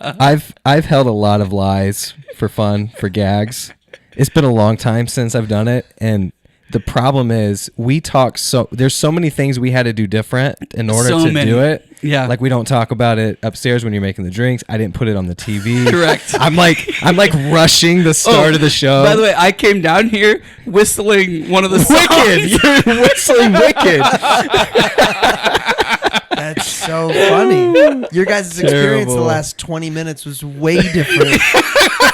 I've held a lot of lies for fun, for gags. It's been a long time since I've done it, and the problem is there's so many things we had to do different in order to do it. Yeah. Like we don't talk about it upstairs when you're making the drinks. I didn't put it on the TV. Correct. I'm like rushing the start of the show. By the way, I came down here whistling one of the songs. Wicked. You're whistling Wicked. That's so funny. Your guys' experience the last 20 minutes was way different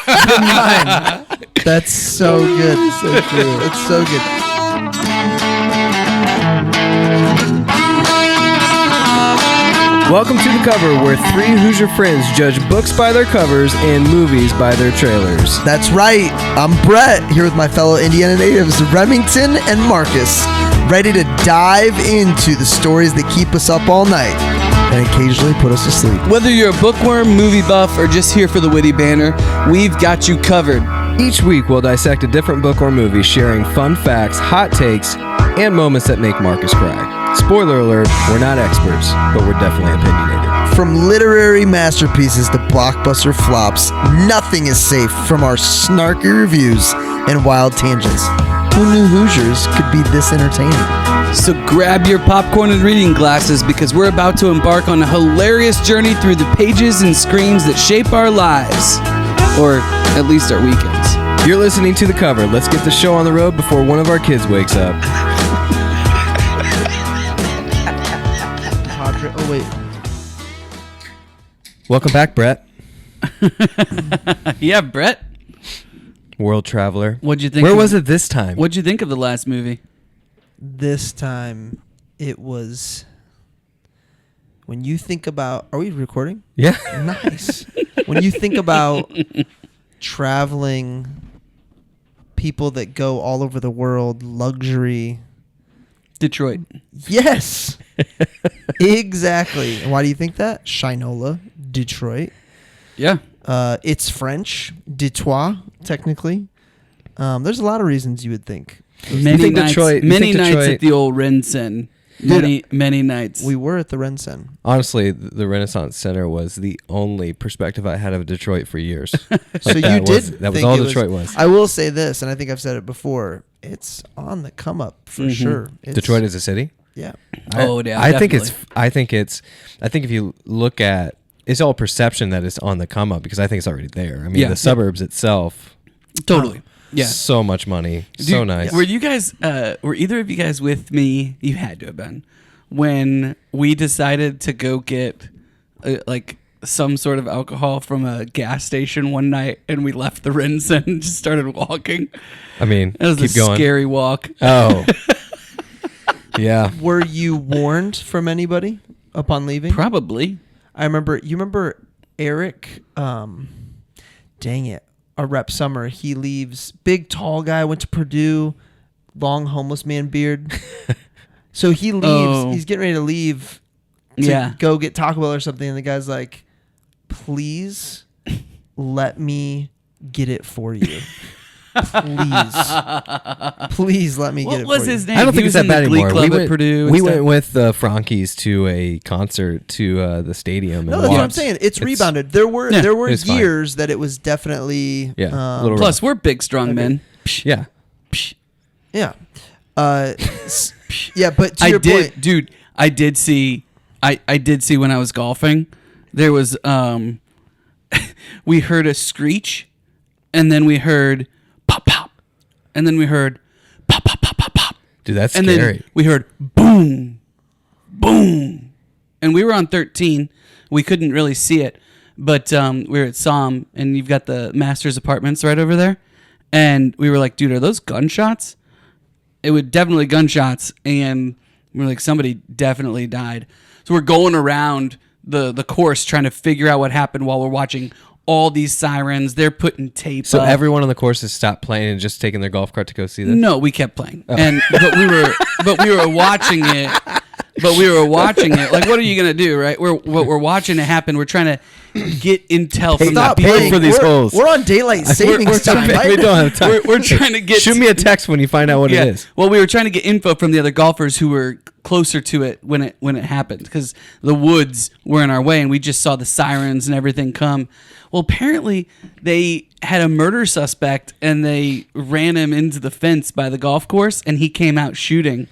than mine. That's so good. So true. That's so good. Welcome to The Cover, where three Hoosier friends judge books by their covers and movies by their trailers. That's right. I'm Brett, here with my fellow Indiana natives, Remington and Marcus, ready to dive into the stories that keep us up all night and occasionally put us to sleep. Whether you're a bookworm, movie buff, or just here for the witty banter, we've got you covered. Each week, we'll dissect a different book or movie, sharing fun facts, hot takes, and moments that make Marcus cry. Spoiler alert, we're not experts, but we're definitely opinionated. From literary masterpieces to blockbuster flops, nothing is safe from our snarky reviews and wild tangents. Who knew Hoosiers could be this entertaining? So grab your popcorn and reading glasses because we're about to embark on a hilarious journey through the pages and screens that shape our lives. Or at least our weekends. You're listening to The Cover. Let's get the show on the road before one of our kids wakes up. Oh, wait. Welcome back, Brett. Yeah, Brett. World traveler. What'd you think? Where was it this time? What'd you think of the last movie? This time, it was... When you think about... Are we recording? Yeah. Nice. When you think about traveling, people that go all over the world, luxury... Detroit. Yes. Exactly. And why do you think that? Shinola, Detroit. Yeah. It's French, Detroit, technically. There's a lot of reasons you would think. Many nights, Detroit, many nights at the old Ren-Sen. Many nights. We were at the Ren-Sen. Honestly, the Renaissance Center was the only perspective I had of Detroit for years. So you did. That was all Detroit was. I will say this, and I think I've said it before. It's on the come up for sure. Detroit is a city. Yeah. I think if you look at, it's all perception that it's on the come up because I think it's already there. I mean, the suburbs itself. Totally. Yeah. So much money. So nice. Were you guys, were either of you guys with me? You had to have been. When we decided to go get like some sort of alcohol from a gas station one night and we left the Rinsen and just started walking. I mean, it was keep a going. Scary walk. Oh. Yeah. Were you warned from anybody upon leaving? Probably. You remember Eric, dang it, our rep Summer, he leaves, big tall guy, went to Purdue, long homeless man beard. So he leaves, he's getting ready to leave to go get Taco Bell or something, and the guy's like, please let me get it for you. Please let me get it for you. What was his name? I don't think it's that bad anymore. We went with the Frankies to a concert to the stadium. No, that's what I'm saying. It's rebounded. There were years that it was definitely plus we're big strong men. Yeah. Yeah. Yeah, but to your point, dude, I did see when I was golfing, there was we heard a screech, and then we heard pop pop, and then we heard pop pop pop pop pop. Dude, that's and scary. Then we heard boom, boom, and we were on 13. We couldn't really see it, but we were at Som, and you've got the Masters Apartments right over there, and we were like, dude, are those gunshots? It was definitely gunshots, and we're like, somebody definitely died. So we're going around the course trying to figure out what happened while we're watching all these sirens. They're putting tape So up. everyone on the course has stopped playing and just taking their golf cart to go see this? No, we kept playing. But we were watching it. but we were watching it. Like, what are you gonna do, right? We're watching it happen. We're trying to get intel from Stop the paying playing for these we're, holes. We're on daylight savings time. we right? don't have time. We're trying to get. Shoot me a text when you find out what it is. Well, we were trying to get info from the other golfers who were closer to it when it happened, because the woods were in our way and we just saw the sirens and everything come. Well, apparently they had a murder suspect and they ran him into the fence by the golf course and he came out shooting.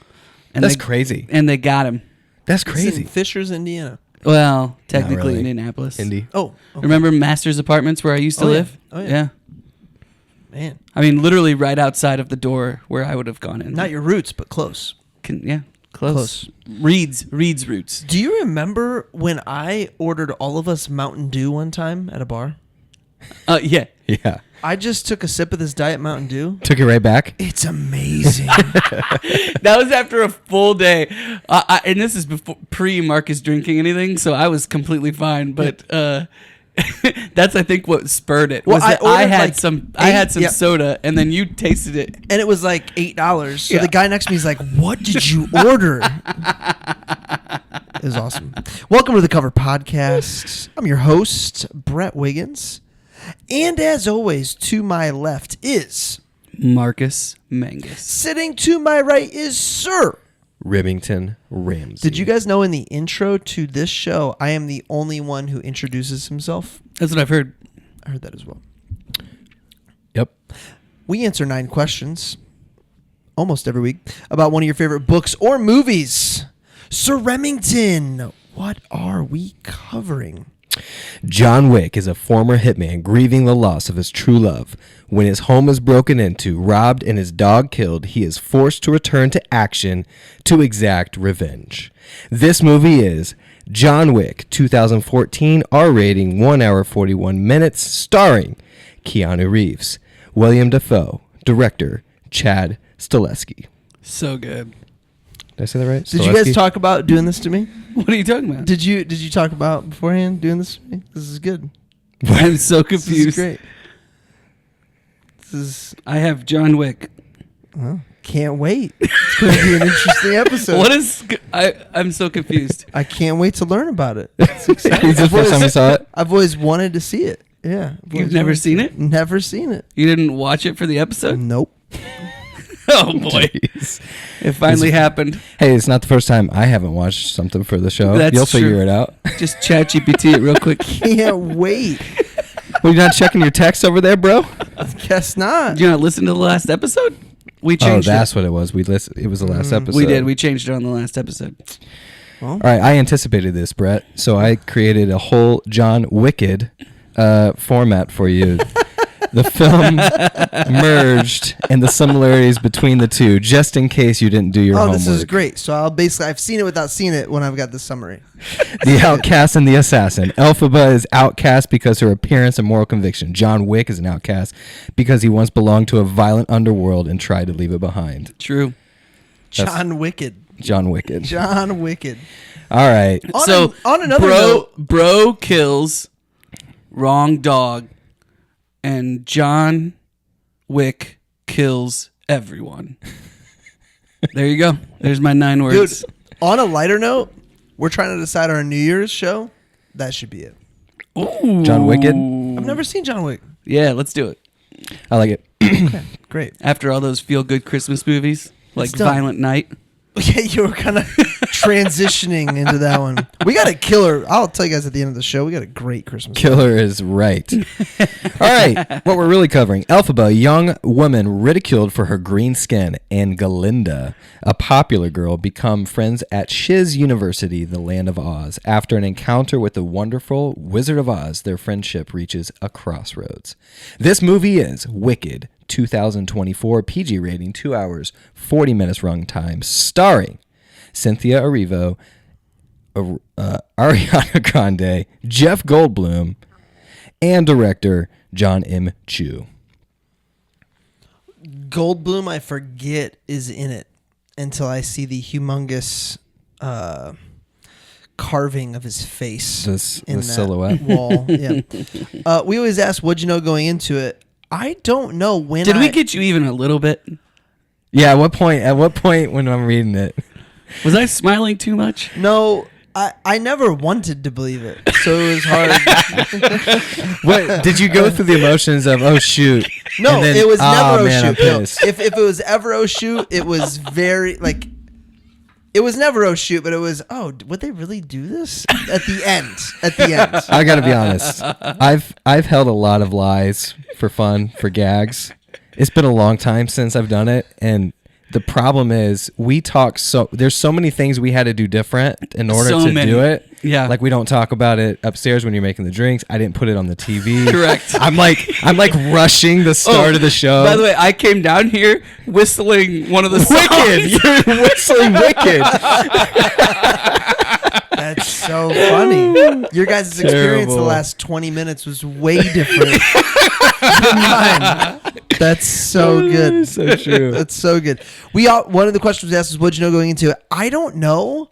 And That's crazy. And they got him. That's It's crazy. in Fishers, Indiana. Well, technically really. Indianapolis. Indy. Oh, okay. Remember Masters Apartments where I used to Oh, yeah. live? Oh, yeah. Man, I mean, literally right outside of the door where I would have gone in. not your roots, but close. Close. Reed's roots. Do you remember when I ordered all of us Mountain Dew one time at a bar? Yeah. Yeah. I just took a sip of this Diet Mountain Dew. Took it right back. It's amazing. That was after a full day. And this is before pre-Marcus drinking anything, so I was completely fine. But that's, I think, what spurred it. Well, Was I that I ordered, had like, some yeah. soda, and then you tasted it. And it was like $8. So Yeah. the guy next to me is like, "What did you order?" It was awesome. Welcome to the Cover Podcast. I'm your host, Brett Wiggins. And as always, to my left is... Marcus Mangus. Sitting to my right is Sir... Remington Ramsey. Did you guys know in the intro to this show, I am the only one who introduces himself? That's what I've heard. I heard that as well. Yep. We answer 9 questions almost every week about one of your favorite books or movies. Sir Remington, what are we covering? John Wick is a former hitman grieving the loss of his true love. When his home is broken into, robbed, and his dog killed, he is forced to return to action to exact revenge. This movie is John Wick, 2014, R rating, 1 hour 41 minutes, starring Keanu Reeves, William Dafoe, director Chad Stileski. So good. Did I say that right? Did you guys talk about doing this to me? What are you talking about? Did you talk about beforehand doing this to me? This is good. I'm so This is confused. great. This is I have John Wick. can't wait. It's going to be an interesting episode. What is... I'm so confused. I can't wait to learn about it. It's exciting. Is this the first time you saw it? I've always wanted to see it. Yeah. I've You've always never wanted to seen see it? Never seen it. You didn't watch it for the episode? Nope. Oh, boy. Jeez. It finally happened. Hey, it's not the first time I haven't watched something for the show. That's You'll true. figure it out. Just chat GPT it real quick. Can't wait. Well, you're not checking your text over there, bro? Guess not. Did you not listen to the last episode? We Oh, changed that's what it was. It was the last episode. We did. We changed it on the last episode. Well, All right, I anticipated this, Brett. So I created a whole John Wicked format for you. The film merged and the similarities between the two, just in case you didn't do your homework. this is great. So I've seen it without seeing it when I've got the summary. The outcast and the assassin. Elphaba is outcast because her appearance and moral conviction. John Wick is an outcast because he once belonged to a violent underworld and tried to leave it behind. True. John Wicked. John Wicked. John Wicked. All right. On another note, bro kills wrong dog, and John Wick kills everyone. There you go. There's my 9 dude, words. on a lighter note, we're trying to decide our New Year's show. That should be it. Ooh. John Wicked? I've never seen John Wick. Yeah, let's do it. I like it. Okay, great. After all those feel-good Christmas movies, like It's done. Violent Night. Yeah, you were kind of transitioning into that one. We got a killer. I'll tell you guys at the end of the show. We got a great Christmas. Killer is right. All right, what we're really covering. Elphaba, a young woman ridiculed for her green skin, and Glinda, a popular girl, become friends at Shiz University, the land of Oz. After an encounter with the wonderful Wizard of Oz, their friendship reaches a crossroads. This movie is Wicked, 2024, PG rating, 2 hours, 40 minutes runtime, starring Cynthia Erivo, Ariana Grande, Jeff Goldblum, and director John M. Chu. Goldblum, I forget, is in it until I see the humongous carving of his face in The that silhouette. wall. Yeah. We always ask, what'd you know going into it? I don't know when. Did we get you even a little bit? Yeah, at what point when I'm reading it? Was I smiling too much? No, I never wanted to believe it, so it was hard. What did you go through the emotions of? Oh shoot! No, And then, it was never oh man, I'm shoot. No, pissed." if it was ever oh shoot, it was very like. It was never oh shoot, but it was would they really do this at the end? At the end, I got to be honest. I've held a lot of lies for fun, for gags. It's been a long time since I've done it, and the problem is we talk there's so many things we had to do different in order to do it. Yeah. Like we don't talk about it upstairs when you're making the drinks. I didn't put it on the TV. Correct. I'm like rushing the start of the show. By the way, I came down here whistling one of the Wicked. songs. You're whistling Wicked. that's so funny. Your guys' experience the Terrible. last 20 minutes was way different than mine. That's so good. So true. That's so good. One of the questions we asked was, what'd you know going into it? I don't know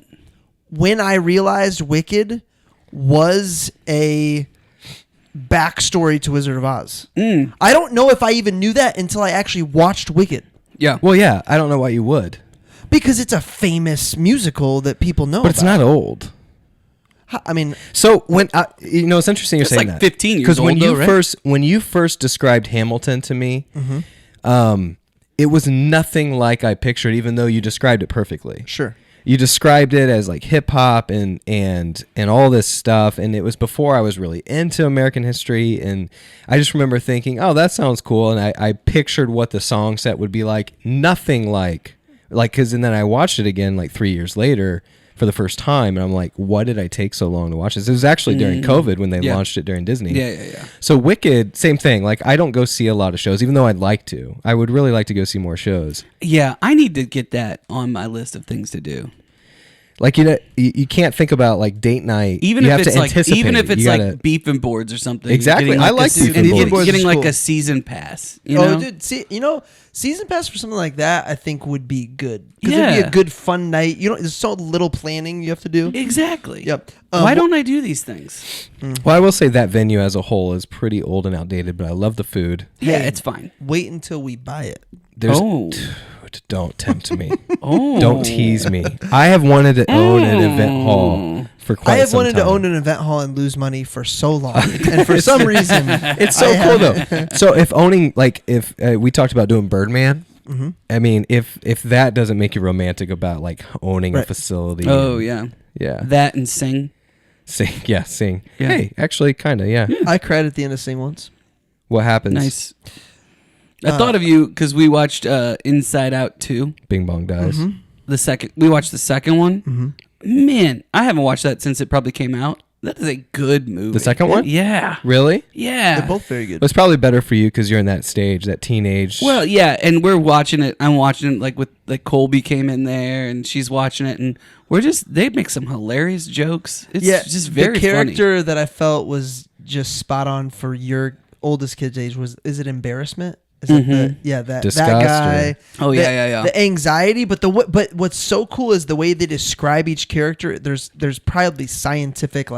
when I realized Wicked was a backstory to Wizard of Oz. I don't know if I even knew that until I actually watched Wicked. Yeah. Well, yeah. I don't know why you would, Because it's a famous musical that people know but it's about. not old. I mean, So when it's interesting you're It's saying like that 15 years because when old, you though, right? when you first described Hamilton to me, it was nothing like I pictured. Even though you described it perfectly, sure. you described it as like hip hop and all this stuff, and it was before I was really into American history, and I just remember thinking, oh, that sounds cool, and I pictured what the song set would be like. Nothing like because and then I watched it again like 3 years later for the first time, and I'm like, what did I take so long to watch this? It was actually during COVID when they Yeah. launched it during Disney. Yeah. So Wicked, same thing. Like I don't go see a lot of shows, even though I'd like to. I would really like to go see more shows. Yeah, I need to get that on my list of things to do. Like you can't think about like date night. Even you if have it's to like anticipate. even if it's You gotta- like beefing boards or something. Exactly. Getting I a like se- beefing getting- boards. Getting Is like cool. a season pass. You know? Dude, see, season pass for something like that, I think would be good because it'd Yeah. be a good fun night. There's so little planning you have to do. Exactly. Yep. Why don't I do these things? Well, I will say that venue as a whole is pretty old and outdated, but I love the food. Yeah, Hey. it's fine. Wait until we buy it? There's Oh. don't tempt me. Oh. Don't tease me. I have wanted to own an event hall for quite some time. I have wanted to own an event hall and lose money for so long, and for some reason, It's so I cool haven't. though. So if owning, like, if we talked about doing Birdman, I mean, if that doesn't make you romantic about like owning a Right. facility. Oh yeah. yeah. That and sing. Sing. Yeah. Hey, actually, kind of. Yeah. I cried at the end of Sing once. What happens? Nice. I thought of you because we watched Inside Out 2. Bing Bong dies. We watched the second one. Man, I haven't watched that since it probably came out. That is a good movie. The second one? Yeah. Really? Yeah. They're both very good. It's probably better for you because you're in that stage, that teenage. Well, yeah, and we're watching it. I'm watching it like with like Colby came in there and she's watching it, and they make some hilarious jokes. It's just very the funny. character that I felt was just spot on for your oldest kid's age is it embarrassment? Is it that Disgust guy? Oh, yeah. The anxiety, but what's so cool is the way they describe each character. There's probably scientific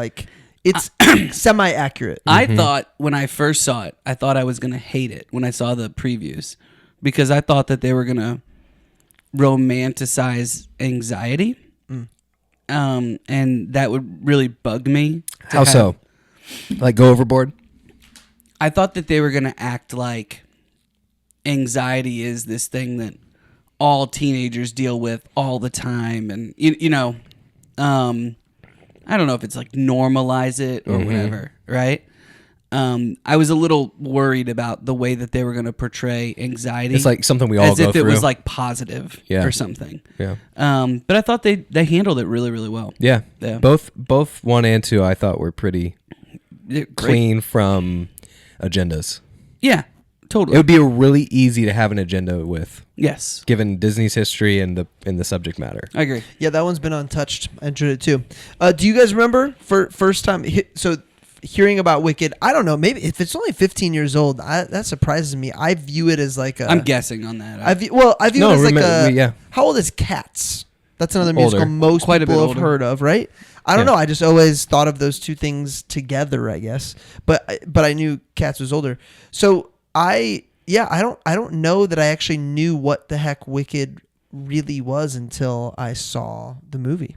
it's semi accurate. I thought when I first saw it, I thought I was gonna hate it when I saw the previews because I thought that they were gonna romanticize anxiety, and that would really bug me. How so? Like go overboard? I thought that they were gonna act like anxiety is this thing that all teenagers deal with all the time, and I don't know if it's like normalize it or whatever, right? I was a little worried about the way that they were going to portray anxiety. It's like something we all as go if it through. was like positive or something. Yeah. But I thought they handled it really, really well. Yeah. Yeah. Both 1 and 2 I thought were pretty They're great. clean from agendas. Yeah, totally. It would be really easy to have an agenda with, Yes, given Disney's history and the subject matter. I agree. Yeah, that one's been untouched. I enjoyed it too. Do you guys remember for first time? So hearing about Wicked, I don't know. Maybe if it's only 15 years old, that surprises me. I view it as like I'm guessing on that. I view it as like a. yeah. How old is Cats? That's another Older. musical most Quite a bit people have older. heard of, right? I don't Yeah. know. I just always thought of those two things together, I guess. But I knew Cats was older. So I don't know that I actually knew what the heck Wicked really was until I saw the movie.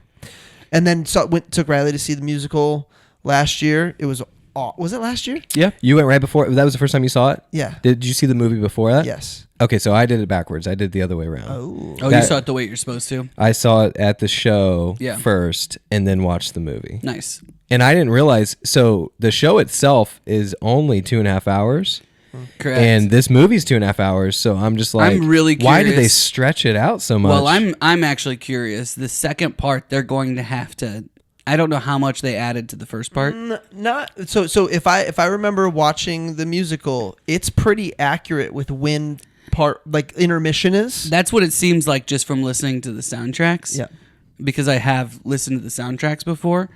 And then took Riley to see the musical last year. It was it last year? Yeah. You went right before. That was the first time you saw it? Yeah. Did you see the movie before that? Yes. Okay, so I did it backwards. I did the other way around. Oh, you saw it the way you're supposed to. I saw it at the show Yeah. first and then watched the movie. Nice. And I didn't realize, so the show itself is only 2.5 hours. Correct. And this movie's 2.5 hours, so I'm just like, I'm really why did they curious. stretch it out so much? Well, I'm actually curious. The second part, they're going to have to. I don't know how much they added to the first part. Not so. If I remember watching the musical, it's pretty accurate with when part like intermission is. That's what it seems like just from listening to the soundtracks. Yeah. Because I have listened to the soundtracks before,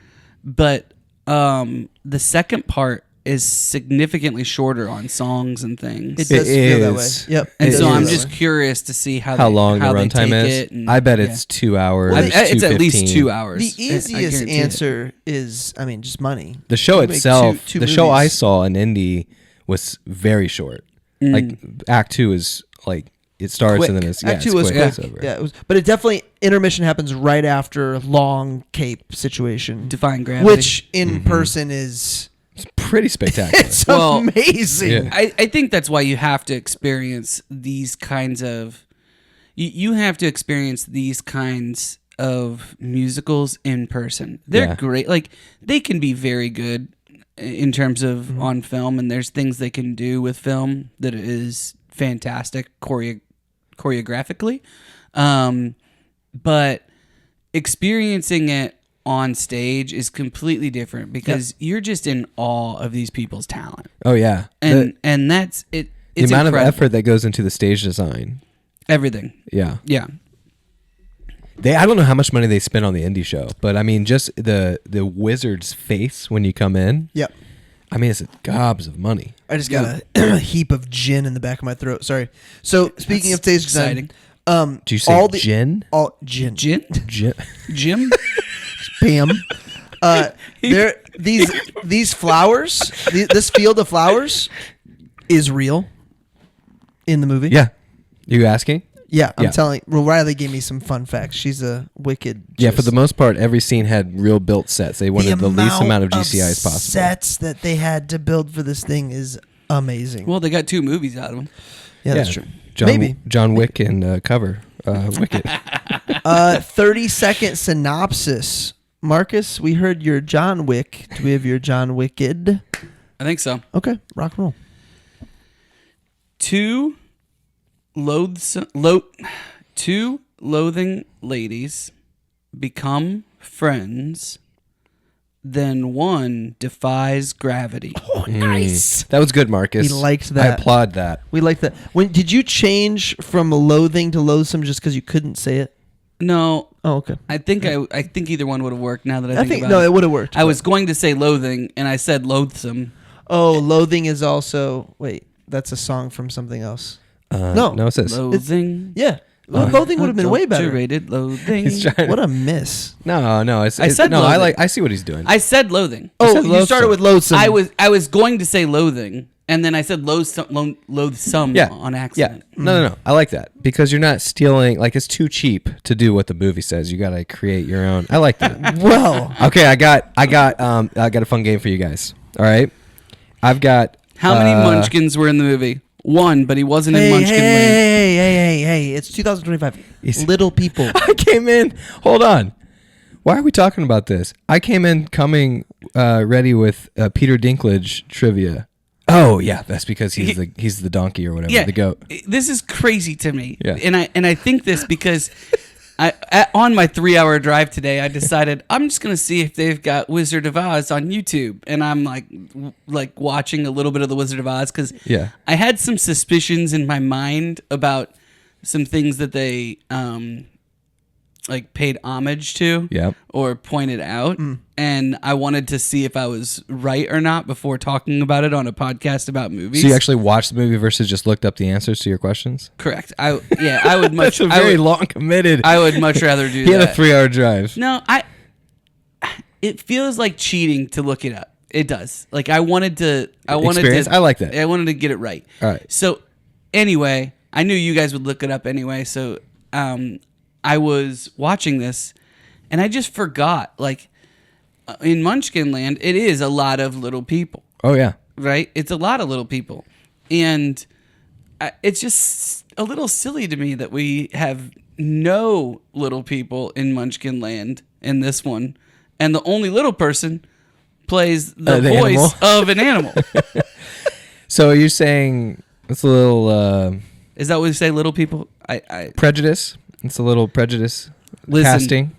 but the second part is significantly shorter on songs and things. It does feel that way. is. Yep. And It so does I'm feel just that way. curious to see how long the they runtime take is. it. And, I bet yeah. it's 2 hours. It's at least 2:15. 2 hours. The I easiest guarantee it. answer is, I mean, just money. The show Make itself, two the show I movies. saw in Indy was very short. Like Act 2 is like it starts Quick. and then it's Act it's two was quick. quick. It's over. Yeah, it was, but it definitely intermission happens right after long cape situation, Defying Gravity. which in person is It's pretty spectacular. it's Well, amazing. Yeah. I think that's why you have to experience these kinds of you have to experience these kinds of musicals in person. They're Yeah. great. Like they can be very good in terms of on film, and there's things they can do with film that is fantastic choreographically. But experiencing it on stage is completely different because you're just in awe of these people's talent. Oh yeah, And that's it. the It's amount incredible. of effort that goes into the stage design. Everything. Yeah, Yeah. I don't know how much money they spent on the indie show, but I mean, just the wizard's face when you come in. Yep. I mean, it's gobs of money. I just got a heap of gin in the back of my throat. Sorry. So speaking of stage design, exciting. Do you say gin? All gin. Gin? Gin. Jim? Bam. There. These flowers. This field of flowers is real. In the movie. Yeah. You asking? Yeah. I'm Yeah. telling. Well, Riley gave me some fun facts. She's a wicked. Yeah, for just- the most part, every scene had real built sets. They wanted the least amount of GCI as possible. Sets that they had to build for this thing is amazing. Well, they got 2 movies out of them. yeah, that's true. John, Maybe. John Wick and cover Wicked. 30-second synopsis. Marcus, we heard your John Wick. Do we have your John Wicked? I think so. Okay, rock and roll. 2 loathing ladies become friends, then one defies gravity. Oh, nice. That was good, Marcus. We liked I that. applaud that. We like that. When did you change from loathing to loathsome just because you couldn't say it? No, Oh, okay. I think either one would have worked now that I think about no, it. it would have worked. I was going to say loathing, and I said loathsome. Oh, loathing is also. Wait, that's a song from something else. No. it says Loathing. Yeah, loathing would have been way better. Adulterated loathing. He's trying. What a miss. No. I said no. loathing. I see what he's doing. I said loathing. Oh, said you started loathsome. with loathsome. I was going to say loathing, and then I said loathsome yeah, on accident. Yeah. No. I like that because you're not stealing. Like it's too cheap to do what the movie says. You got to create your own. I like that. Well, Okay, I got a fun game for you guys. All right, I've got. How many Munchkins were in the movie? 1, but he wasn't in hey, Munchkin Land. hey! It's 2025. He's- Little people. I came in. Hold on. Why are we talking about this? I came in ready with Peter Dinklage trivia. Oh yeah, that's because he's the donkey or whatever, the goat. This is crazy to me. Yeah. And I think this because on my 3-hour drive today, I decided I'm just going to see if they've got Wizard of Oz on YouTube. And I'm like watching a little bit of the Wizard of Oz because Yeah. I had some suspicions in my mind about some things that they like paid homage to Yep. or pointed out. And I wanted to see if I was right or not before talking about it on a podcast about movies. So you actually watched the movie versus just looked up the answers to your questions? Correct. I would much. That's a very long committed. I would much rather do He had that. a 3-hour drive. No, it feels like cheating to look it up. It does. Like I wanted to. Experience? I like that. I wanted to get it right. All right. So anyway, I knew you guys would look it up anyway. So I was watching this, and I just forgot. Like in Munchkin Land, it is a lot of little people. Oh yeah. Right? It's a lot of little people, and it's just a little silly to me that we have no little people in Munchkin Land in this one, and the only little person plays the voice of an animal. So are you saying it's a little Is that what you say, little people? I prejudice? It's a little prejudice Listen, casting.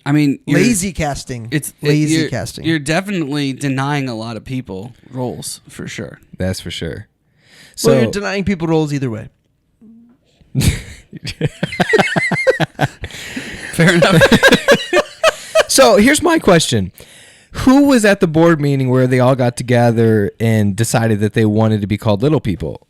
I mean, Lazy casting. It's lazy you're, casting. You're definitely denying a lot of people roles for sure. That's for sure. So So you're denying people roles either way. Fair enough. So here's my question. Who was at the board meeting where they all got together and decided that they wanted to be called little people?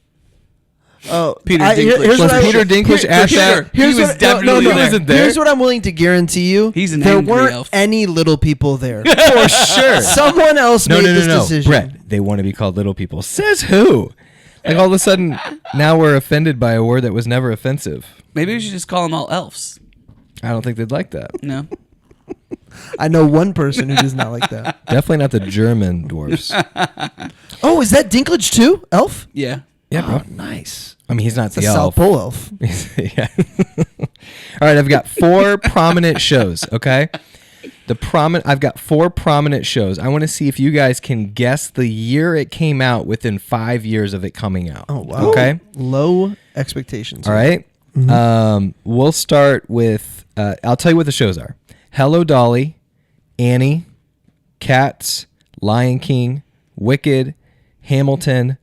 Oh, Peter here- Dinklage. here's Was what I- Peter Dinklage here- at here- that? Here's He was what, definitely no, there. Wasn't there? Here's what I'm willing to guarantee you. He's an there angry weren't elf. any little people there. For sure. Someone else No, made no, no, this no. decision. Brett, they want to be called little people. Says who? Like all of a sudden, now we're offended by a word that was never offensive. Maybe we should just call them all elves. I don't think they'd like that. No. I know one person who does not like that. Definitely not the German dwarfs. Oh, is that Dinklage too? Elf? Yeah. Yeah, bro. Oh, nice. I mean, he's not It's a the South elf. Pole elf. Yeah. All right, I've got 4 prominent shows, okay? I've got 4 prominent shows. I want to see if you guys can guess the year it came out within 5 years of it coming out. Oh, wow. Okay? Low expectations. All right? We'll start with, I'll tell you what the shows are. Hello, Dolly, Annie, Cats, Lion King, Wicked, Hamilton,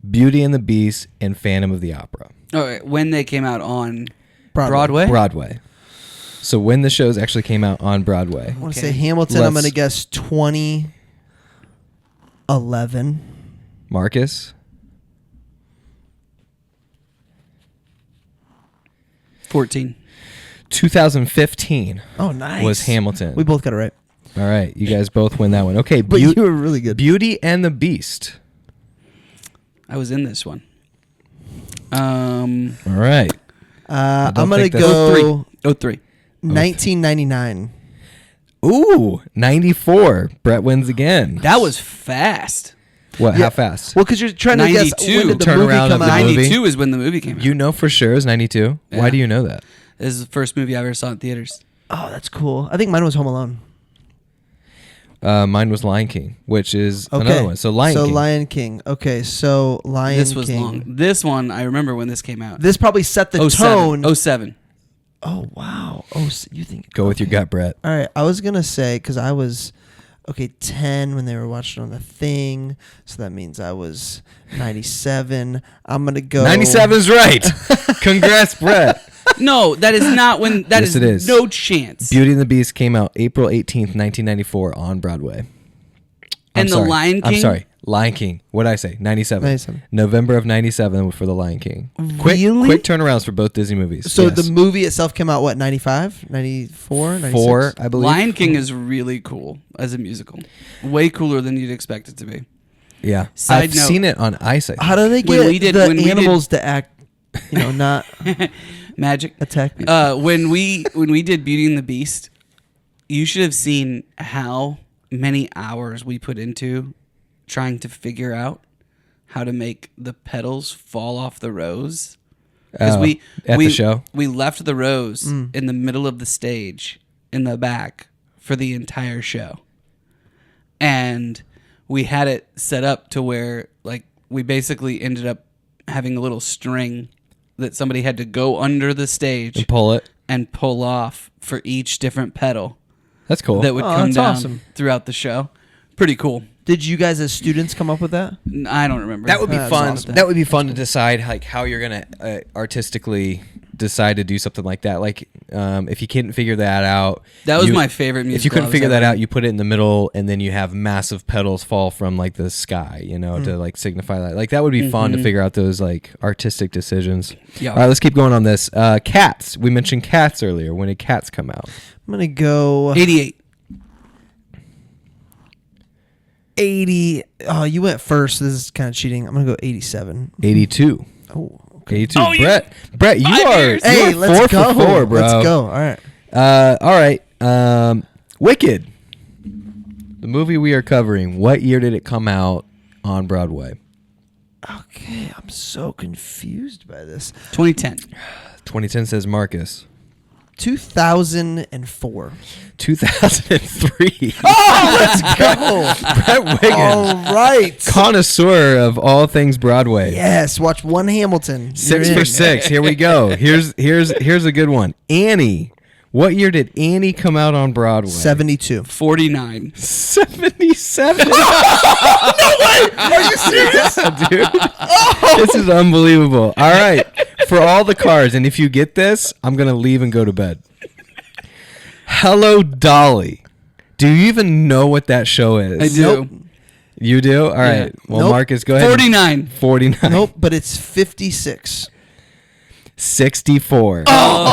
Beauty and the Beast, and Phantom of the Opera. All right. When they came out on Broadway. Broadway. So when the shows actually came out on Broadway. I want to Okay. say Hamilton. I'm Let's- going to guess 2011. Marcus? 14. 2015 Oh, nice. was Hamilton. We both got it right. All right, you guys both win that one. Okay, But you were really good. Beauty and the Beast. I was in this one. All right. I'm don't going to think that's- go 03. 1999. Ooh, 94. Brett wins again. That was fast. What? Yeah. How fast? Well, because you're trying to guess 92. when did the Turn movie around come of the out. movie. 92 is when the movie came out. You know for sure it's 92. Why Yeah. do you know that? This is the first movie I ever saw in theaters. Oh, that's cool. I think mine was Home Alone. Mine was Lion King, which is Okay. another one. So Lion King. Lion King. Okay, so Lion This was King. long. This one, I remember when this came out. This probably set the 07. tone. 07. Oh, wow. Oh, so you think? Go with your gut, Brett. All right, I was gonna say because I was 10 when they were watching on the thing, so that means I was 97. I'm gonna go 97 is right. Congrats, Brett. No, that is not when. That Yes, is it is. no chance. Beauty and the Beast came out April 18th, 1994 on Broadway. And The Lion I'm King? sorry. Lion King. What did I say? 97. 97. November of 97 for The Lion King. Really? Quick turnarounds for both Disney movies. So Yes. the movie itself came out what 95, 94, 96? 4, I believe. Lion King is really cool as a musical. Way cooler than you'd expect it to be. Yeah. Side I've note- seen it on ice. I think. How do they When get we did- the when we did- animals to act? Not Magic. attack people. When we did Beauty and the Beast, you should have seen how many hours we put into trying to figure out how to make the petals fall off the rose. Because Oh, we at the show? we left the rose Mm. in the middle of the stage in the back for the entire show, and we had it set up to where like we basically ended up having a little string that somebody had to go under the stage And pull it. and pull off for each different petal That's cool. that would Oh, come that's down awesome. throughout the show. Pretty cool. Did you guys as students come up with that? I don't remember. That would be That's fun. awesome. That would be fun to decide like how you're gonna artistically decide to do something like that. Like if you couldn't figure that out, That was you- my favorite musical. If you couldn't I was figure that ever out, in. you put it in the middle, and then you have massive petals fall from like the sky, you know, to like signify that. Like that would be fun to figure out those like artistic decisions. Yeah. All right, let's keep going on this. Cats. We mentioned Cats earlier. When did Cats come out? I'm gonna go 88. 80. Oh, you went first. This is kind of cheating. I'm gonna go 87. 82. Oh, Okay. 82. Oh, Brett, you 5 are, years. you Hey, are let's 4 go. for 4, bro. Let's go. All right. All right. Wicked. The movie we are covering. What year did it come out on Broadway? Okay, I'm so confused by this. 2010. 2010 says Marcus. 2004. 2003. Oh, let's go. Brett Wiggins. All right. Connoisseur of all things Broadway. Yes, watch one Hamilton. 6 You're for in. 6. Here we go. Here's a good one. Annie. What year did Annie come out on Broadway? 72. 49. 77. No way! Are you serious? Dude. This is unbelievable. All right. For all the cars, and if you get this, I'm going to leave and go to bed. Hello, Dolly. Do you even know what that show is? I do. Nope. You do? All right. Well, Nope. Marcus, go ahead. 49. 49. Nope, but it's 56. 64.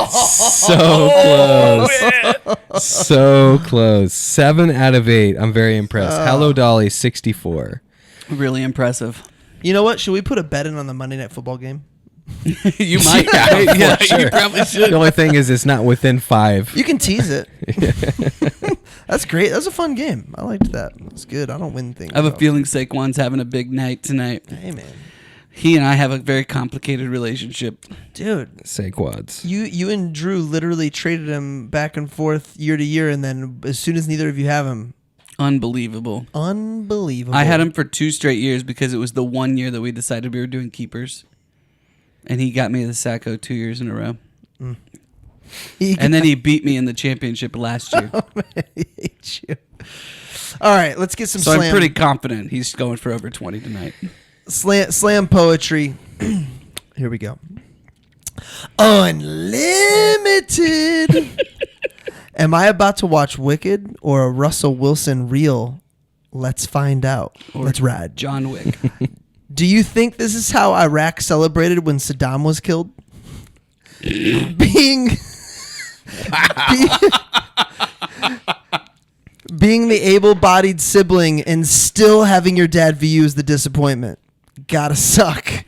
So close. So close. 7 out of 8. I'm very impressed. Hello, Dolly, 64. Really impressive. You know what? Should we put a bet in on the Monday Night Football game? You might. Yeah, for sure. You probably should. The only thing is it's not within 5. You can tease it. That's great. That was a fun game. I liked that. That's good. I don't win things. I have a though. feeling Saquon's having a big night tonight. Hey, man. He and I have a very complicated relationship. Dude. Say quads. You and Drew literally traded him back and forth year to year, and then as soon as neither of you have him, Unbelievable. unbelievable. I had him for 2 straight years because it was the one year that we decided we were doing keepers. And he got me the Sacco 2 years in a row. And then he beat me in the championship last year. I hate you. All right, let's get some So slam. I'm pretty confident he's going for over 20 tonight. Slam poetry. Here we go. Unlimited. Am I about to watch Wicked or a Russell Wilson reel? Let's find out. Let's ride. John Wick. Do you think this is how Iraq celebrated when Saddam was killed? Being the able-bodied sibling and still having your dad view you as the disappointment. Gotta suck.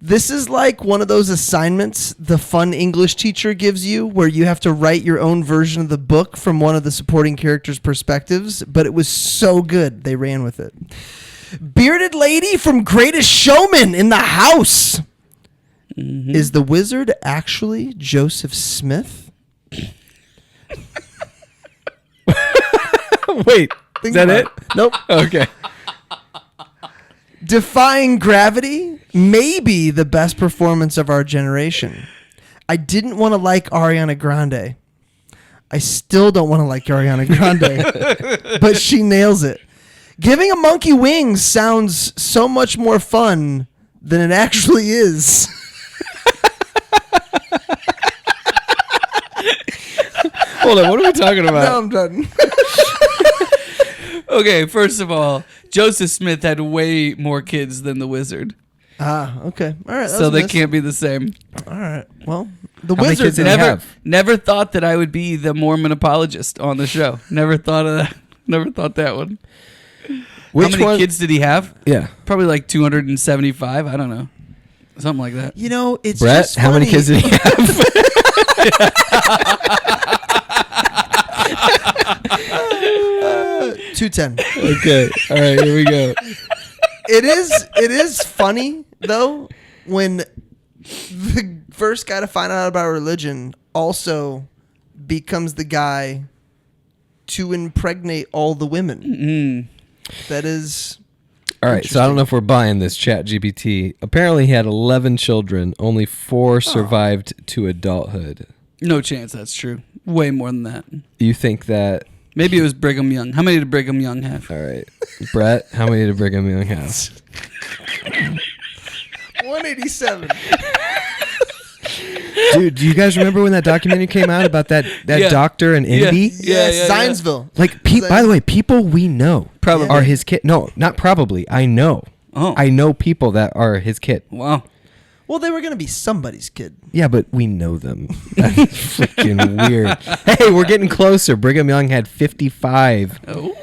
This is like one of those assignments the fun English teacher gives you where you have to write your own version of the book from one of the supporting characters' perspectives, but it was so good they ran with it. Bearded lady from Greatest Showman in the house. Mm-hmm. Is the wizard actually Joseph Smith? Wait, is that it? Nope. Okay. Defying Gravity, maybe the best performance of our generation. I didn't want to like Ariana Grande. I still don't want to like Ariana Grande, but she nails it. Giving a monkey wings sounds so much more fun than it actually is. Hold on, what are we talking about? Now I'm done. Okay, first of all, Joseph Smith had way more kids than the wizard. Okay. All right. that So was a they miss. can't be the same. All right. Well, the How many wizard kids did he have? Never thought that I would be the Mormon apologist on the show. Never thought of that. Never thought that one. Which How many one? kids did he have? Yeah. Probably like 275. I don't know. Something like that. You know, it's Brett, just how many funny. kids did he have? 210. Okay. All right, here we go. It is funny though when the first guy to find out about religion also becomes the guy to impregnate all the women. That is All right, so I don't know if we're buying this Chat GPT. Apparently he had 11 children. Only 4 survived to adulthood. No chance that's true. Way more than that. You think that... Maybe it was Brigham Young. How many did Brigham Young have? All right. Brett, how many did Brigham Young have? 187. Dude, do you guys remember when that documentary came out about that Yeah. doctor in Indy? Yes, Zionsville. Like, by the way, people we know Probably. are his kid. No, not probably. I know. Oh. I know people that are his kid. Wow. Well, they were going to be somebody's kid. Yeah, but we know them. That's freaking weird. Hey, we're getting closer. Brigham Young had 55. Oh.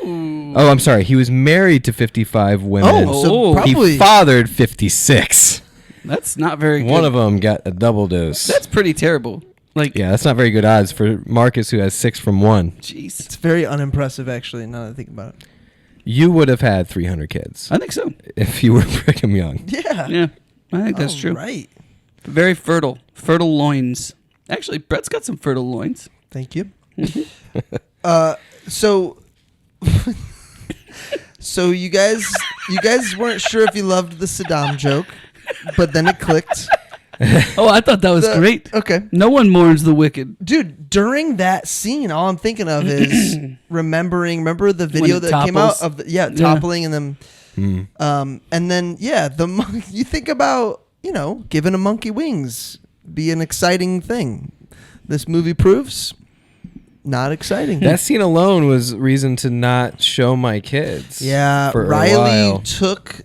Oh, I'm sorry. He was married to 55 women. Oh, so Oh. probably He fathered 56. That's not very good. One of them got a double dose. That's pretty terrible. Like, Yeah, that's not very good odds for Marcus, who has 6 from 1. jeez. It's very unimpressive, actually, now that I think about it. You would have had 300 kids I think so. if you were Brigham Young. Yeah. Yeah, I think that's true. Right. Very fertile. Fertile loins. Actually, Brett's got some fertile loins. Thank you. So so you guys weren't sure if you loved the Saddam joke, but then it clicked. Oh, I thought that was great. Okay. No one mourns the wicked. Dude, during that scene, all I'm thinking of is remember the video it that came out topples? of toppling and then Mm. and then you think about, giving a monkey wings be an exciting thing. This movie proves not exciting. That scene alone was reason to not show my kids. Yeah, for a Riley while. took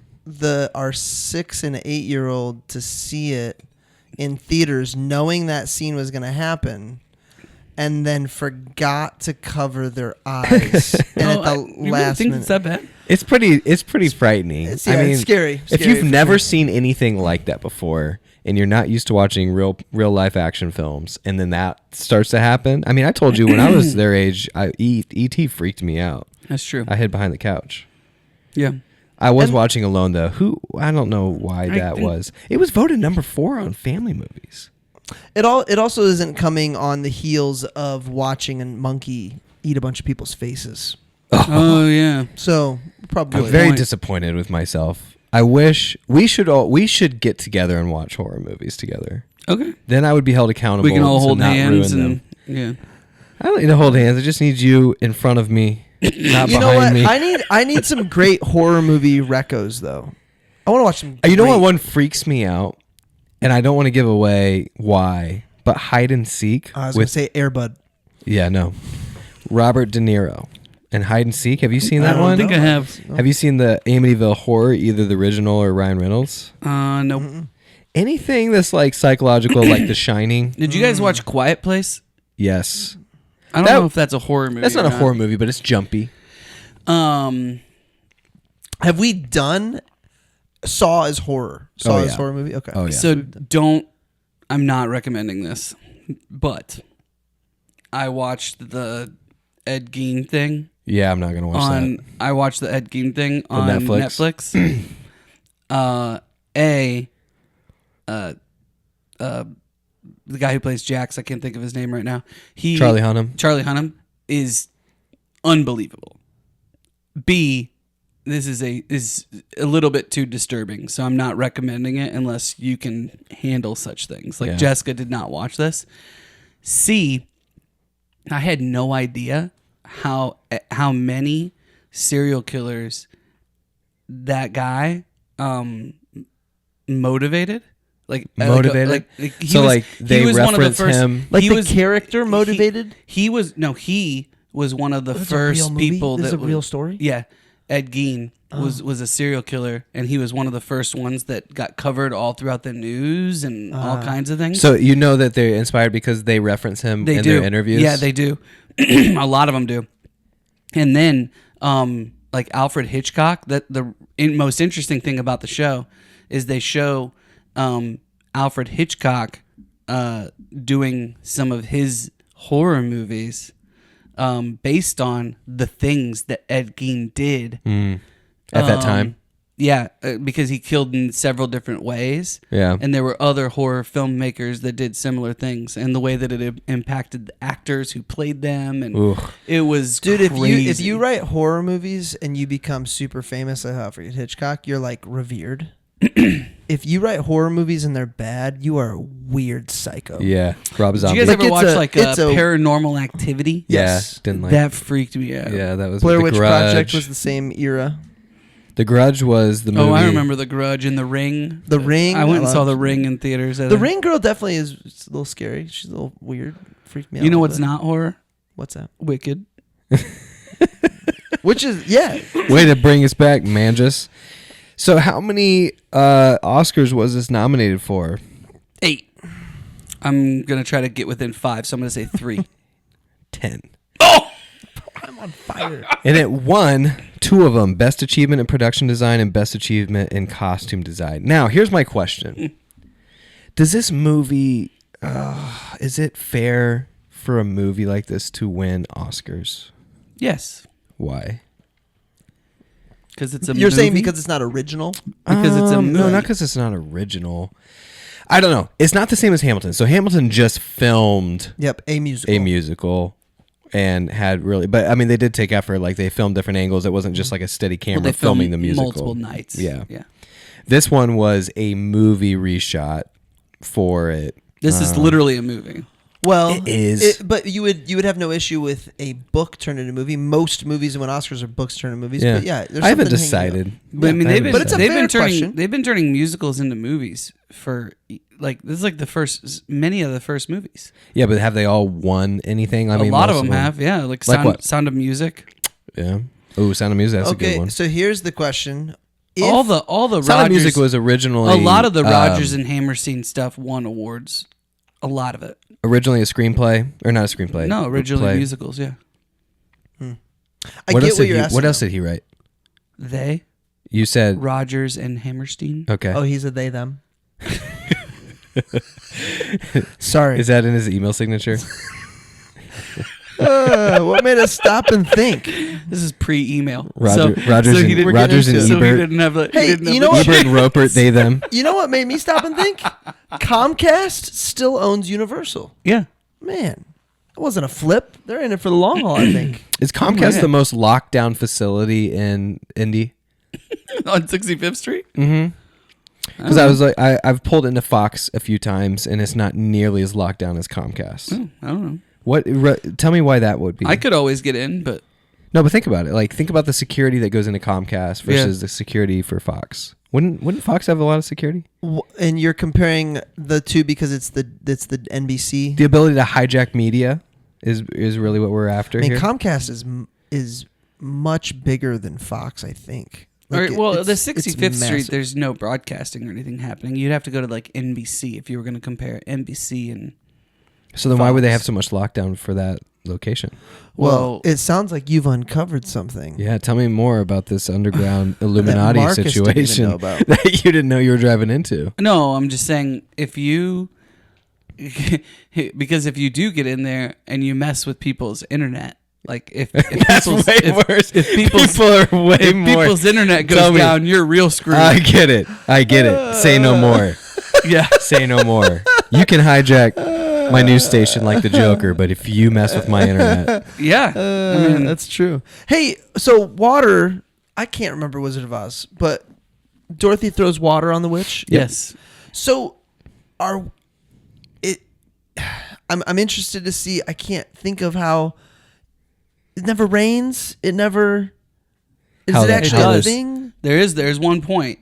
our 6 and 8-year-old to see it in theaters, knowing that scene was going to happen, and then forgot to cover their eyes. And at the you last really think minute, it's that bad? It's pretty frightening. it's If scary. Scary you've for never sure. seen anything like that before, and you're not used to watching real life action films, and then that starts to happen. I mean, I told you when I was their age, E.T. freaked me out. That's true. I hid behind the couch. Yeah. I was And- watching Alone though. I don't know why that was. It was voted number 4 on family movies. It also isn't coming on the heels of watching a monkey eat a bunch of people's faces. Oh, yeah. So probably I'm very point. disappointed with myself. I wish we should get together and watch horror movies together. Okay. Then I would be held accountable. We can all to hold not hands ruin and them. yeah. I don't need to hold hands. I just need you in front of me, not You know behind what? me. I need some great horror movie recos though. I want to watch some. You know what great- one freaks me out, and I don't want to give away why, but hide and seek I was going to say Airbud. no, Robert De Niro and hide and seek. Have you seen that I don't one? think I have. Have you seen the Amityville Horror, either the original or Ryan Reynolds? No. Anything that's like psychological, like The Shining. Did you guys watch Quiet Place? Yes, I don't know if that's a horror movie. that's or not a horror movie, but it's jumpy. Have we done Saw as horror? Saw as horror movie? Okay. Oh yeah. So I'm not recommending this, but I watched the Ed Gein thing yeah, I'm not gonna watch that. I watched the Ed Gein thing on Netflix? The guy who plays Jax, I can't think of his name right now. Charlie Hunnam. Charlie Hunnam is unbelievable. B, this is a little bit too disturbing, so I'm not recommending it unless you can handle such things. Like Yeah. Jessica did not watch this. C, I had no idea how many serial killers that guy motivated. Motivated? He So, was- like, he they was one of the reference first- him- Like he the was- character motivated? He was one of the This is a real first movie? people This is that a real story? Yeah, Ed Gein was a serial killer, and he was one of the first ones that got covered all throughout the news and all kinds of things. So you know that they're inspired because they reference him They in do their interviews. Yeah, they do. A lot of them do. And then, like Alfred Hitchcock, most interesting thing about the show is they show Alfred Hitchcock doing some of his horror movies based on the things that Ed Gein did at that time. Yeah, because he killed in several different ways. Yeah. And there were other horror filmmakers that did similar things, and the way that it impacted the actors who played them, and Ooh. it was Dude, crazy. if you write horror movies and you become super famous like Alfred Hitchcock, you're like revered. If you write horror movies and they're bad, you are a weird psycho. Yeah, Rob Did Zombie. you guys ever Like, watch it's a- Paranormal Activity? Yes. Yeah, didn't like. That freaked me out. Yeah, that was Blair The Witch Grudge. Project was the same era. The Grudge was the movie. Oh, I remember The Grudge and The Ring. The Ring. I went and saw loved- The Ring in theaters. The Ring girl definitely is it's a little scary. She's a little weird. Freaked me out. You know a what's little not horror? bit. What's that? Wicked. Which is yeah. Way to bring us back, Manjus. So how many Oscars was this nominated for? 8. I'm gonna try to get within 5, so I'm gonna say 3. 10. I'm on fire. And it won 2 of them: Best Achievement in Production Design and Best Achievement in Costume Design. Now, here's my question: Does this movie? Is it fair for a movie like this to win Oscars? Yes, Why? because it's a. You're saying movie? because it's not original? Because it's a movie. No, not because it's not original. I don't know. It's not the same as Hamilton. So Hamilton just filmed Yep, a musical. a musical and had really, but I mean, they did take effort. Like they filmed different angles. It wasn't just like a steady camera they filming filmed the musical. multiple nights. Yeah. yeah. This one was a movie reshot for it. This is literally a movie. Well, It is. but you would have no issue with a book turned into a movie. Most movies that win Oscars are books turned into movies. Yeah. But yeah, there's I haven't something hanging decided. out. But I mean, I they've haven't been, But it's a they've fair been turning question. they've been turning musicals into movies for like this is like the first many of the first movies. Yeah, but have they all won anything? I A mean, lot of most them have, yeah, like what? Sound of Music. Yeah. Oh, Sound of Music. That's a Okay, good one. so here's the question. all the Sound Rogers, of Music was originally a lot of the Rogers and Hammerstein stuff won awards. A lot of it. originally a screenplay or not a screenplay. No, a originally play. musicals. Yeah, I What get else what did you're he? asking. What else though. did he write? they You said Rogers and Hammerstein. okay. Oh, he's a they them. Sorry. Is that in his email signature? What made us stop and think? This is pre-email. Rogers he and- didn't- Rogers and so he Ebert. didn't have the. he Hey, didn't have you the- know what? Ebert and Roper, they them. You know what made me stop and think? Comcast still owns Universal. Yeah. Man, it wasn't a flip. They're in it for the long haul, I think. Is Comcast yeah. the most locked down facility in Indy? On 65th Street. Mm-hmm. Because I was like, I've pulled into Fox a few times, and it's not nearly as locked down as Comcast. I don't know. Tell me why that would be. I could always get in, but No, but think about it. Like, think about the security that goes into Comcast versus the security for Fox. Wouldn't Fox have a lot of security? And you're comparing the two because it's the NBC. The ability to hijack media is really what we're after I mean, here. Comcast is much bigger than Fox, I think. all right, well, the it's 65th Street, massive. there's no broadcasting or anything happening. You'd have to go to like NBC if you were going to compare NBC and. So then why would they Fox. have so much lockdown for that location? Well, it sounds like you've uncovered something. Yeah, tell me more about this underground Illuminati Marcus didn't even situation know about. that you didn't know you were driving into. No, I'm just saying if you. Because if you do get in there and you mess with people's internet, like if people's, way worse. If people's, People are way if more. people's internet Tell goes me. down, you're real screwed. I get it. Say no more. yeah. Say no more. You can hijack my news station like the Joker, but if you mess with my internet, Yeah. I mean, That's true. Hey, so water, I can't remember Wizard of Oz, but Dorothy throws water on the witch. yes. So I'm interested to see. I can't think of how it never rains. It never is How it that actually a does. thing There's one point.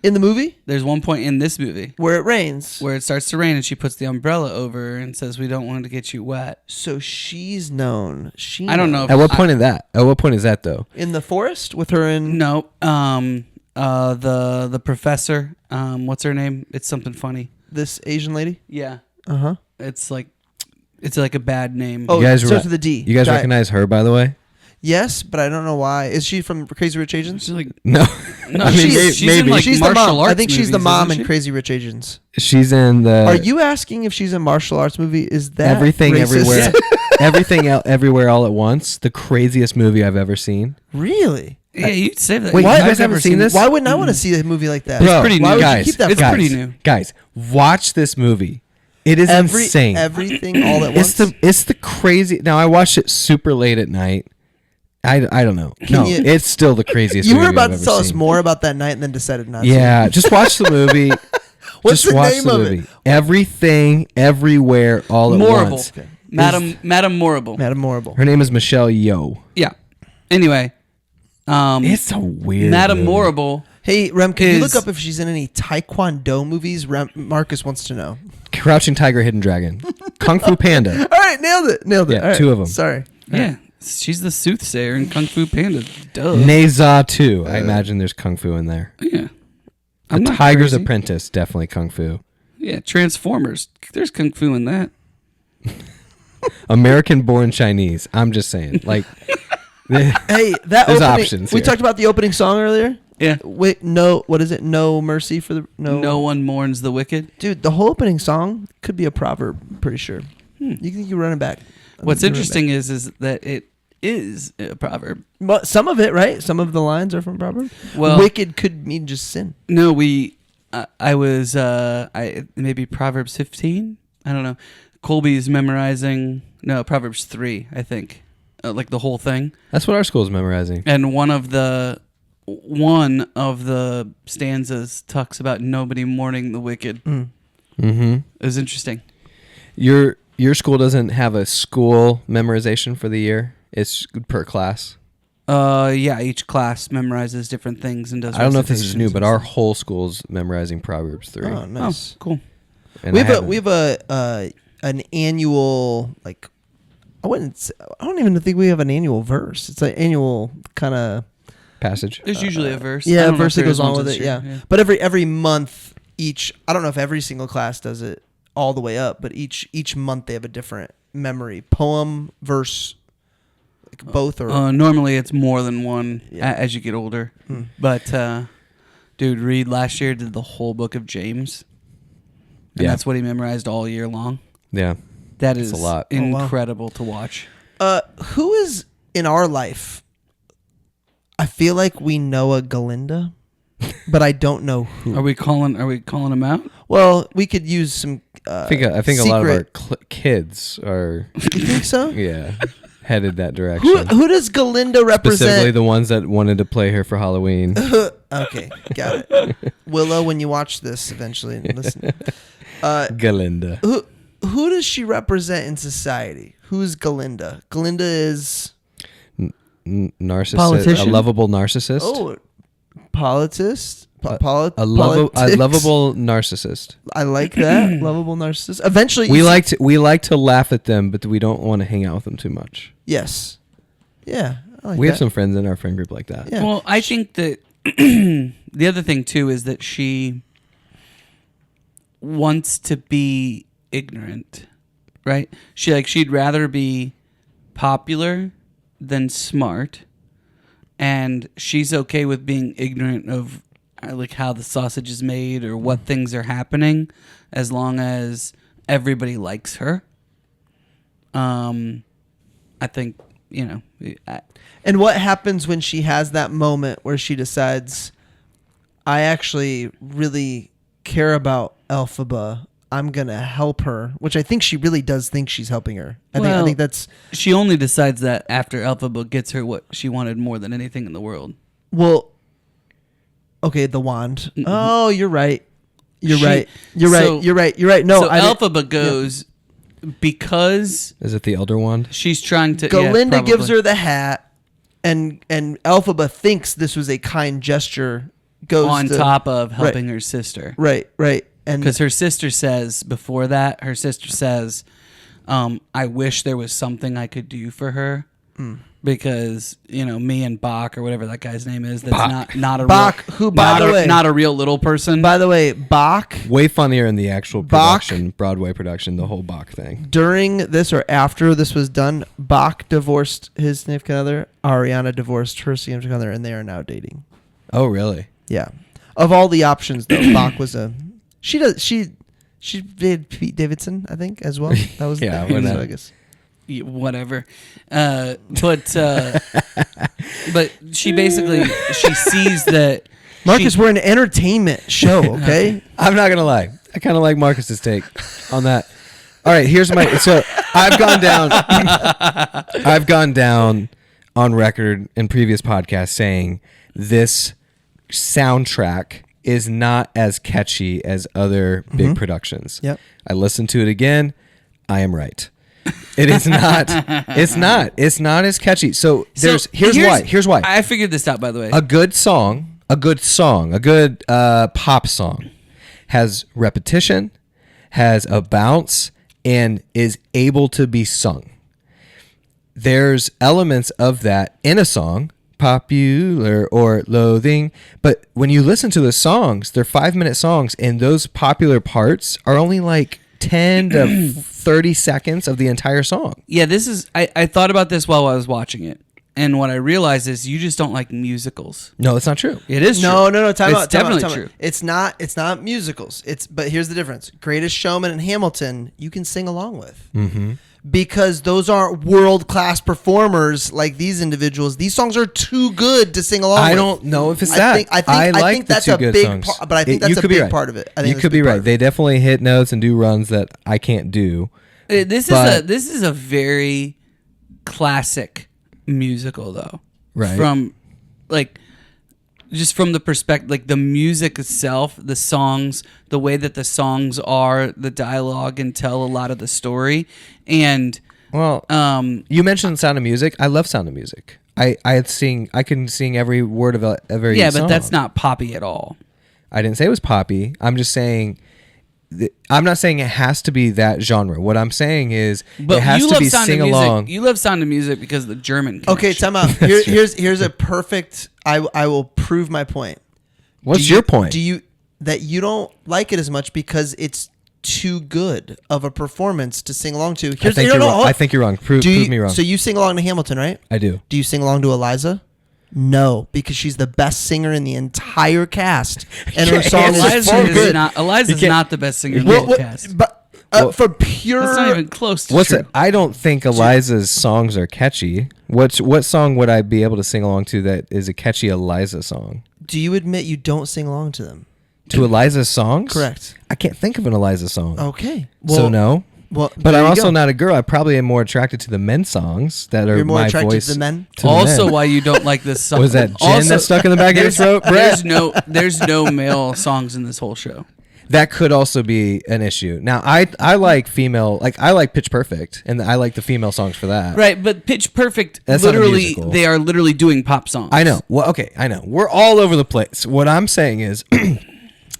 in the movie There's one point in this movie where it rains. where it starts to rain and she puts the umbrella over her and says, "We don't want to get you wet." So she's known. I don't know if- at what point is that? At what point is that though? In the forest with her in. No. The professor. What's her name? It's something funny. This Asian lady. Yeah. It's It's like a bad name. Oh, You guys it starts re- with a D. You guys Di- recognize her, by the way? Yes, but I don't know why. Is she from Crazy Rich Asians? She's like No. no. I mean, she's in maybe. like She's the martial mom. arts. I think she's the movies, mom isn't in she? Crazy Rich Asians. She's in the Are you asking if she's a martial arts movie? Is that Everything racist? Everywhere. Everything Everywhere All at Once, the craziest movie I've ever seen. Really? Yeah, you'd say that. Wait, You you guys guys haven't ever seen this? Why wouldn't I want to see a movie like that? Bro, pretty Why new. would guys, you keep that? It's from pretty me? new. Guys, watch this movie. It is insane. Everything all at once. It's the crazy. Now I watched it super late at night. I don't know. No, you- it's still the craziest. You movie were about I've to ever tell us seen. more about that night and then decided not to. Yeah, just watch the movie. What's just the watch name the of movie. it? Everything, everywhere, all at Morrible. once. Madam Morrible. Madam Morrible. Her name is Michelle Yeoh. Yeah. Anyway, It's a weird. Madam movie. Morrible. Hey, Rem, can you Is- look up if she's in any Taekwondo movies? Marcus wants to know. Crouching Tiger, Hidden Dragon, Kung Fu Panda. All right, nailed it. Yeah, All right, two of 'em. Sorry. Yeah, she's the soothsayer in Kung Fu Panda. Duh. Neza 2. I imagine there's Kung Fu in there. Yeah. The I'm not Tiger's crazy. Apprentice, definitely Kung Fu. Yeah, Transformers. There's Kung Fu in that. American Born Chinese. I'm just saying. Like, Hey, that There's opening, options we here. talked about the opening song earlier. Yeah. Wait, no. What is it? No mercy for the no. No one mourns the wicked. Dude, the whole opening song could be a proverb. I'm pretty sure. You think you run it back? What's interesting is that it is a proverb. But some of it, right? Some of the lines are from proverb. Well, wicked could mean just sin. No, I was maybe Proverbs 15. I don't know. Colby's memorizing Proverbs 3. I think like the whole thing. That's what our school's memorizing. And one of the stanzas talks about nobody mourning the wicked. Mm-hmm. It was interesting. Your school doesn't have a school memorization for the year. It's per class. Yeah, each class memorizes different things and does. I don't know if this is new, but our whole school's memorizing Proverbs 3. Oh, nice. Oh, cool. And we have an annual, like, I don't even think we have an annual verse. It's an annual kind of passage. There's usually a verse. Yeah, I a don't know if verse that there goes is one on with this it. year. Yeah. But every month, I don't know if every single class does it all the way up, but each month they have a different memory poem, verse, like both or. Normally it's more than one Yeah. as you get older. But dude, Reed last year did the whole book of James. And that's what he memorized all year long. Yeah. That is a lot. incredible to watch. Who is in our life? I feel like we know a Glinda, but I don't know who. Are we calling him out? Well, we could use some. I think a lot of our kids are. You think so? Yeah, headed that direction. Who does Glinda represent? Specifically, the ones that wanted to play her for Halloween. Okay, got it. Willow, when you watch this eventually, and listen. Glinda. Who does she represent in society? Who's Glinda? Glinda is Narcissist, Politician. a lovable narcissist. Oh, politist. A lovable narcissist. I like that. Lovable narcissist. Eventually, We like to laugh at them, but we don't want to hang out with them too much. Yes. Yeah. I like We that. have some friends in our friend group like that. Yeah. Well, I think that the other thing too is that she wants to be ignorant, right? She'd rather be popular than smart, and she's okay with being ignorant of like how the sausage is made or what things are happening, as long as everybody likes her. I think And what happens when she has that moment where she decides, I actually really care about Elphaba. I'm going to help her, which I think she really does think she's helping her. I think that's... She only decides that after Elphaba gets her what she wanted more than anything in the world. Well, okay, the wand. Mm-mm. Oh, you're right. You're She- right. You're so- right. You're right. You're right. No, so I didn't- Elphaba goes because Is it the Elder Wand? she's trying to... Glinda yeah, gives probably. her the hat, and Elphaba thinks this was a kind gesture. Goes on to, top of helping her sister. Right. And Because her sister says, before that, I wish there was something I could do for her. Because, me and Bach, or whatever that guy's name is, that's not a Bach, real... who, by the way... Not a real little person. By the way, Bach, Way funnier in the actual Bach- production, Broadway production, the whole Bach thing. during this or after this was done, Bach divorced his significant other. Ariana divorced her significant other, and they are now dating. Oh, really? Yeah. Of all the options, though, Bach was a... She did Pete Davidson, I think, as well. That was Yeah, so whatever. I guess. Whatever. But she basically... She sees that... Marcus, we're an entertainment show, okay? I'm not gonna lie. I kind of like Marcus's take on that. All right, here's my. So I've gone down. I've gone down on record in previous podcasts saying this soundtrack is not as catchy as other big productions. Yep. I listened to it again. I am right. It is not. It's not. It's not as catchy. So here's why. Here's why. I figured this out, by the way. A good pop song has repetition, has a bounce, and is able to be sung. There's elements of that in a song, popular or loathing, but when you listen to the songs, they're 5-minute songs, and those popular parts are only like 10 to 30 seconds of the entire song. Yeah, this is... I thought about this while I was watching it. And what I realized is you just don't like musicals. No, that's not true. It is true. No. Time It's out. definitely true. It's not musicals. But here's the difference. Greatest Showman and Hamilton, you can sing along with. Mm-hmm. Because those aren't world-class performers like these individuals. These songs are too good to sing along with. I don't know if it's that. I think the that's two a good big songs. part, but I think that's a big part of it. I think You that's could a big be part right. of it. They definitely hit notes and do runs that I can't do. This But- is a very classic musical though. Right. From like just from the perspective, like the music itself, the songs, the way that the songs are, the dialogue and tell a lot of the story. And Well, you mentioned Sound of Music. I love Sound of Music. I can sing every word of every yeah, song. but that's not poppy at all. I didn't say it was poppy. I'm just saying. I'm not saying it has to be that genre. What I'm saying is But it has you to love be Sound sing of Music. along. You love Sound of Music because of the German Okay, connection. time out. Here's a perfect. I will prove my point. What's your point? Do you that you don't like it as much because it's too good of a performance to sing along to? I think you're wrong. I think you're wrong. Prove me wrong. So you sing along to Hamilton, right? I do. Do you sing along to Eliza? No, because she's the best singer in the entire cast, and her song is Eliza so is good. Eliza's can't- not the best singer in the whole cast. But Well, for pure, That's not even close to What's true. it? I don't think Eliza's songs are catchy. What song would I be able to sing along to that is a catchy Eliza song? do you admit you don't sing along to them? To Eliza's songs? Correct. I can't think of an Eliza song. Okay. So no. Well, But there I'm you also go. not a girl. I probably am more attracted to the men's songs that are You're more my attracted voice. to the men? to the Also, men. why you don't like this song? Was that gin Also, that's stuck in the back of your throat, Brett? there's no male songs in this whole show. That could also be an issue. Now, I like female, like I like Pitch Perfect, and I like the female songs for that. Right, but Pitch Perfect, That's not a literally, musical. they are literally doing pop songs. I know. Well, okay, I know. We're all over the place. What I'm saying is,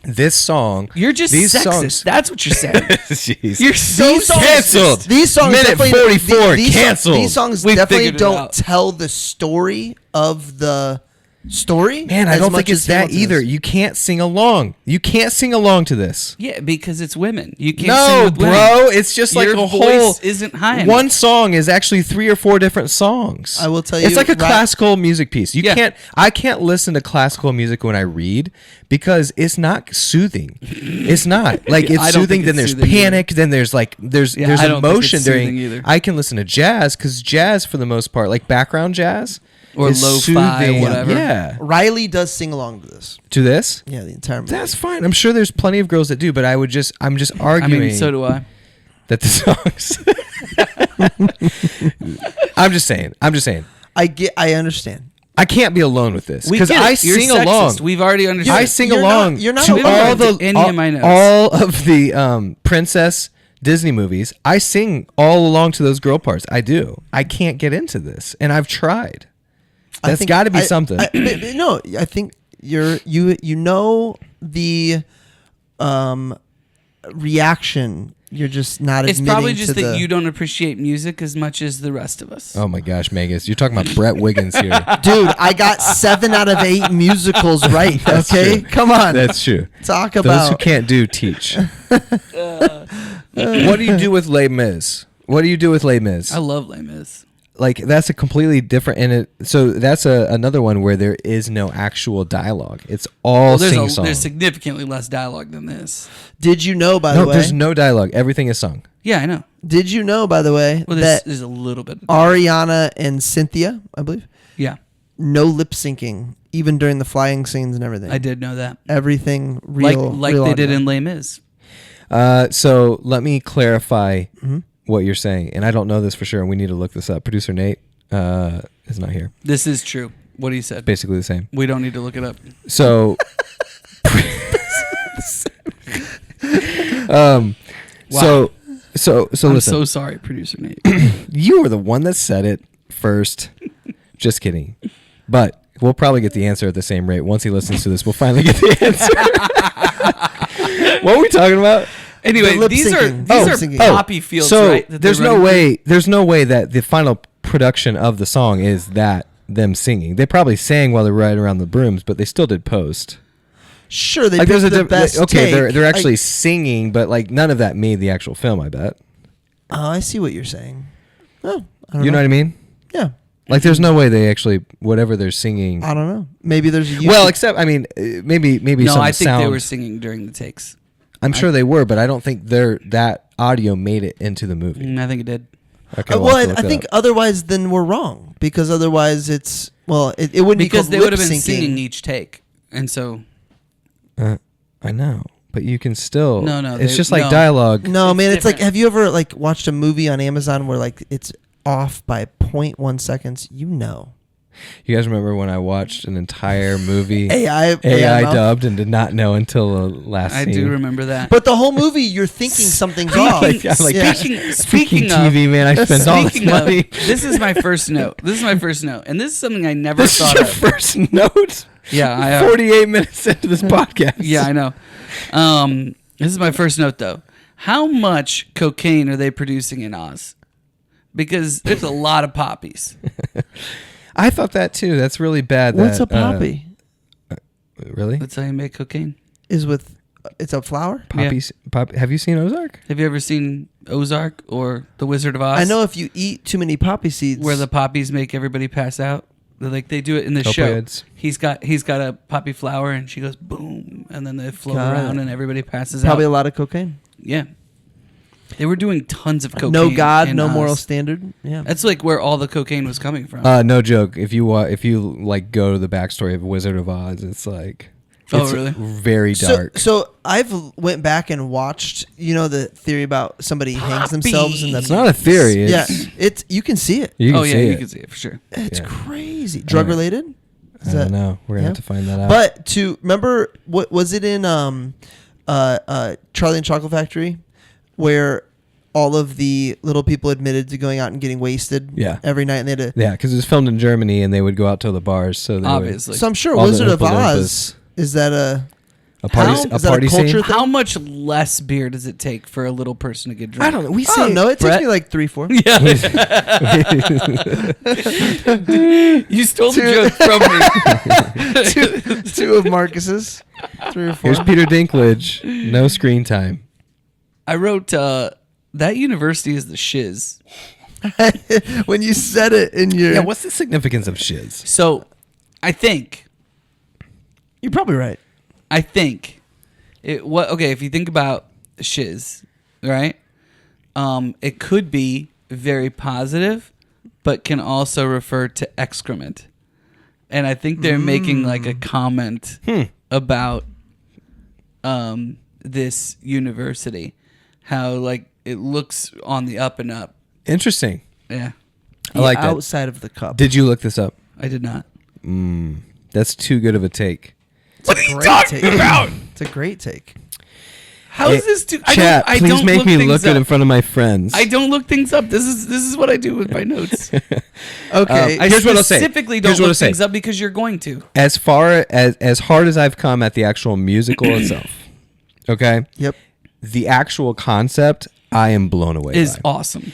this song. You're just these sexist. songs. That's what you're saying. Jeez. You're so These songs- canceled. These songs Minute definitely 44 these canceled. These songs We definitely figured it don't out. tell the story of the story. Man, I as don't much think it's as that Hamilton either. is. You can't sing along. You can't sing along to this. Yeah, because it's women. You can't sing No, with women. bro. It's just like Your a voice whole. isn't high enough. One song is actually 3 or 4 different songs. I will tell you, It's like a right- classical music piece. You Yeah. can't. I can't listen to classical music when I read because it's not soothing. It's not like I it's don't soothing. think Then it's there's soothing panic. Then there's there's Yeah, I don't think emotion it's during. soothing either. I can listen to jazz because jazz for the most part, like background jazz Or is lo-fi, soothing. whatever. Yeah, Riley does sing along to this. to this. Yeah, the entire movie. That's fine. I'm sure there's plenty of girls that do, but I'm just I arguing mean, so do I. that the songs. I'm just saying. I understand. I can't be alone with this We because get it. I You're sing sexist. along. We've already understood. I sing You're along not- you're not to alone. all Haven't read the any of my notes. all of the princess Disney movies. I sing all along to those girl parts. I do. I can't get into this, and I've tried. I That's think- got to be I- something. but no, I think you know the reaction. You're just not. It's admitting probably just to that the, you don't appreciate music as much as the rest of us. Oh my gosh, Megas, you're talking about Brett Wiggins here. Dude, I got 7 out of 8 musicals right. That's Okay, true. come on. That's true. Talk Those about. who can't do teach. What do you do with Les Mis? What do you do with Les Mis? I love Les Mis. Like that's a completely different so that's another one where there is no actual dialogue. It's all sing song. There's significantly less dialogue than this. Did you know, by No, the way? there's no dialogue. Everything is sung. Yeah, I know. Did you know, by the way, Well, that there's a little bit. Ariana and Cynthia, I believe, Yeah, no lip syncing, even during the flying scenes and everything. I did know that. Everything real, Like real they did audio. in Les Mis. So let me clarify Mm-hmm. what you're saying, and I don't know this for sure, and we need to look this up. Producer Nate is not here. This is true. What he said. Basically the same. We don't need to look it up. So, Wow. so I'm listen. so sorry, producer Nate. You were the one that said it first. Just kidding. But we'll probably get the answer at the same rate. Once he listens to this, we'll finally get the answer. What were we talking about? Anyway, The lip these are syncing. these Lip are syncing. poppy fields, so right? that there's they're no running way. There's no way that the final production of the song is that them singing. They probably sang while they were riding around the brooms, but they still did post. Sure, they Like picked there's a the diff- best okay, take. they're actually singing, but like none of that made the actual film. I bet. Oh, I see what you're saying. Oh, I don't You know what I mean? Yeah. Like, there's no way they actually whatever they're singing. I don't know. Maybe there's a Well, except I mean, maybe No, some I think sound. they were singing during the takes. I'm sure they were, but I don't think that audio made it into the movie. I think it did. Okay, well, we'll have to look I it think up. otherwise then we're wrong, because otherwise it wouldn't Because be they called would have been lip-syncing. singing each take, and so I know, but you can still. No, it's they- just like no. dialogue. No, It's man, it's like, different. have you ever like watched a movie on Amazon where like it's off by 0.1 seconds? You know, You guys remember when I watched an entire movie AI mouth. dubbed and did not know until the last I scene? do remember that. But the whole movie, you're thinking something's off. I'm like, Yeah. Speaking of TV, man, I spent all this speaking of, money. this is my first note. This is my first note, and this is something I never This is thought your of. first note. Yeah, I have. 48 minutes into this podcast. Yeah, I know. This is my first note, though. How much cocaine are they producing in Oz? Because there's a lot of poppies. I thought that too. That's really bad. What's that, a poppy? Really? That's how you make cocaine. It's a flower? Poppies. Have you seen Ozark? Have you ever seen Ozark or The Wizard of Oz? I know if you eat too many poppy seeds. where the poppies make everybody pass out. They do it in the show. Opioids. He's got a poppy flower, and she goes boom, and then they float Got around, it. and everybody passes Probably out. a lot of cocaine. Yeah, they were doing tons of cocaine. No God, in no Oz. moral standard. Yeah. That's like where all the cocaine was coming from. No joke. If you like go to the backstory of Wizard of Oz, it's like Oh, it's really? very dark. So I've went back and watched, the theory about somebody hangs themselves in the. It's not a theory. Yeah, It's, you can see it. you can oh yeah, see you it. can see it for sure. It's Yeah. crazy. Drug related? I don't know. We're gonna have to find that out. But to remember, what was it in Charlie and Chocolate Factory, where all of the little people admitted to going out and getting wasted Yeah. every night, and they had to. Yeah, because it was filmed in Germany, and they would go out to the bars. So they Obviously. So I'm sure All the Wizard of Oompa Oz Loompas. is that a a party, How- a is that a party culture scene. thing? How much less beer does it take for a little person to get drunk? I don't know. We I don't say know. It takes Brett? me like 3-4. You stole the joke from me. two of Marcus's. 3 or 4. Here's Peter Dinklage. No screen time. I wrote that university is the shiz. When you said it in your. Yeah. What's the significance of shiz? So, I think You're probably right. if you think about shiz, right? It could be very positive, but can also refer to excrement. And I think they're making like a comment about this university, how like it looks on the up and up. Interesting. Yeah, I like that. Outside of the cup. Did you look this up? I did not. That's too good of a take. What are you talking about? It's a great take. How is this too? Chat, I please don't make look me things look good up. in front of my friends. I don't look things up. This is what I do with my notes. Okay. I Here's what I'll say. specifically Here's don't what I'll look say. things up because you're going to. As far as hard as I've come at the actual musical itself, okay, Yep. the actual concept, I am blown away. Is by. awesome.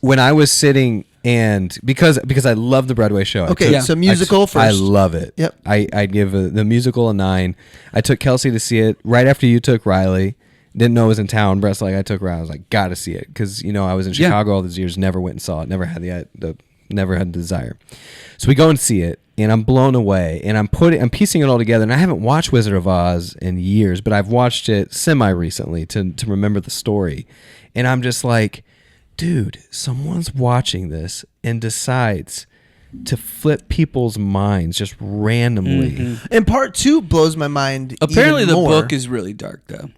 When I was sitting and because I love the Broadway show. Okay, Yeah. so musical first. I love it. Yep. I give the musical a 9. I took Kelsey to see it right after you took Riley. Didn't know it was in town. Brett's like, I took Riley. I was like, gotta see it because I was in Yeah. Chicago all these years. Never went and saw it. Never had never had the desire. So we go and see it, and I'm blown away. And I'm piecing it all together. And I haven't watched Wizard of Oz in years, but I've watched it semi recently to remember the story. And I'm just like, dude, someone's watching this and decides to flip people's minds just randomly. And part 2 blows my mind. Apparently, even the more. book is really dark though.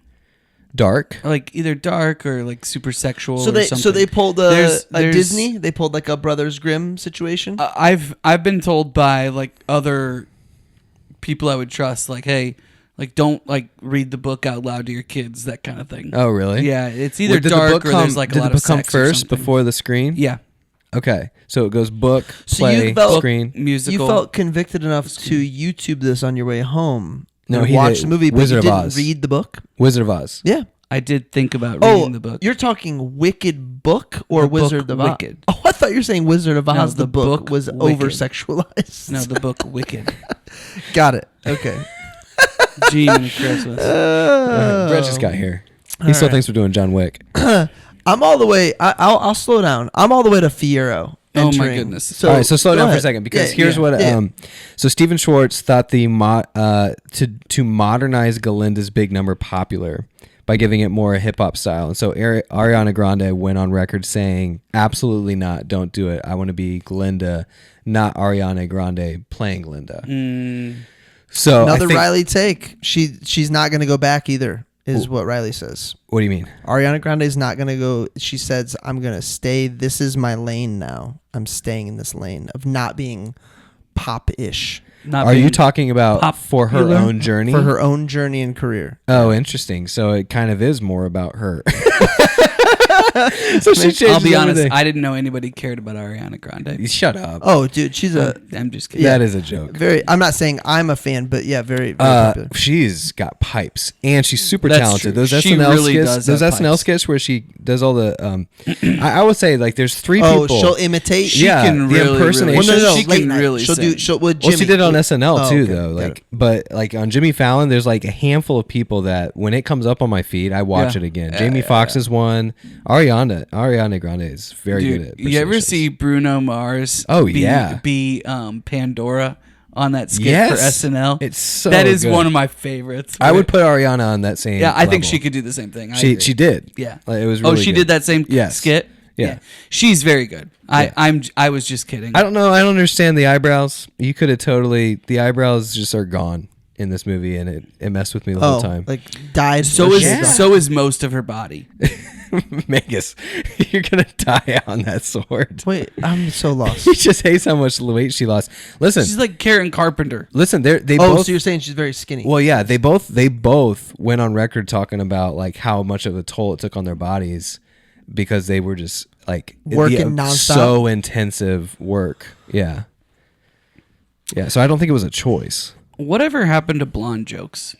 Dark. Like either dark or like super sexual. So or they something. pulled There's- a Disney. They pulled like a Brothers Grimm situation. I've been told by like other people I would trust, like, hey, like don't like read the book out loud to your kids, that kind of thing. Oh, really? Yeah, it's either Wait, did the dark book or come- there's like a did lot the book of come sex or first something. before the screen? Yeah, Okay, so it goes book, So you play, felt- screen. musical. You felt convicted enough to YouTube this on your way home. No, and he watch did. the movie, but Wizard you of didn't Oz. read the book. Wizard of Oz. Yeah. I did think about reading the book. You're talking Wicked book or The book Wizard of Oz? Wicked. Oh, I thought you were saying Wizard of Oz. No, the the book book was Wicked. over sexualized. No, the book Wicked. Got it. Okay. Gene and Christmas. Brett just got here. He All still right. thinks we're doing John Wick. I'm all the way. I'll slow down. I'm all the way to Fierro Oh my entering. goodness. So, All right, so slow go down for a ahead. second because Yeah, here's yeah, what. yeah. So Stephen Schwartz thought to modernize Glinda's big number popular by giving it more a hip hop style, and so Ariana Grande went on record saying, "Absolutely not, don't do it. I want to be Glinda, not Ariana Grande playing Glinda." So Another I think, Riley take. She's not going to go back either, is what Riley says. What do you mean? Ariana Grande is not going to go. She says, I'm going to stay. This is my lane now. I'm staying in this lane of not being pop-ish. Not Are you being talking about for her popular? own journey? For her own journey and career. Oh, interesting. So it kind of is more about her. So she changes I'll be honest, everything. I didn't know anybody cared about Ariana Grande. Shut up. Oh, dude, she's a I'm just kidding. That is a joke. very. I'm not saying I'm a fan, but yeah, very, very popular. She's got pipes and she's super That's talented. true. Those She SNL really skits, does those have SNL pipes. skits where she does all the. I would say like there's three Oh, people. she'll imitate. She Yeah, can the really, impersonation. really, Well, no, she late can night. really She'll sing. do. She'll with Well, Jimmy. she did it on SNL Oh, too, okay, though. got Like, it. but like on Jimmy Fallon, there's like a handful of people that when it comes up on my feed, I watch Yeah. it again. Jamie Foxx is one. Ariana Grande is very good at. Dude, you ever impersonations. see Bruno Mars? Oh, be, yeah. be Pandora on that skit Yes. for SNL. It's so that is good. one of my favorites. I would put Ariana on that same. Yeah, I think level. she could do the same thing. I She agree. did. Yeah. Like, it was. Oh, Really she good. did that same Yes. skit. Yeah. She's very good. I was just kidding. I don't know. I don't understand the eyebrows. You could have totally. The eyebrows just are gone in this movie, and it messed with me the whole time. like died. So or is shaved off. so is most of her body. Megas, you're gonna die on that sword. Wait, I'm so lost. He just hates how much weight she lost. Listen, She's like Karen Carpenter. listen. They Oh, both. so you're saying she's very skinny? Well, yeah, they both went on record talking about like how much of a toll it took on their bodies because they were just like Working nonstop? so intensive work. Yeah, yeah. So I don't think it was a choice. Whatever happened to blonde jokes?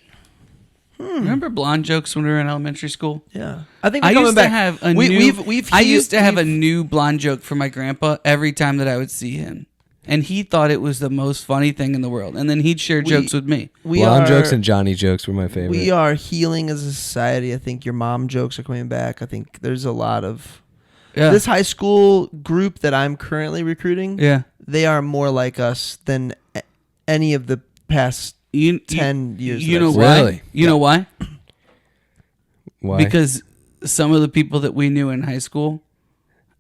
Remember blonde jokes when we were in elementary school? yeah. I think I we're coming used back. to have a we, new. we've I used to have a new blonde joke for my grandpa every time that I would see him, and he thought it was the most funny thing in the world. And then he'd share jokes with me. Blonde jokes and Johnny jokes were my favorite. we are healing as a society. I think your mom jokes are coming back. I think there's a lot of Yeah, this high school group that I'm currently recruiting. yeah. They are more like us than any of the past You, 10 years. You that know I've why? Really? You know why? Why? Because some of the people that we knew in high school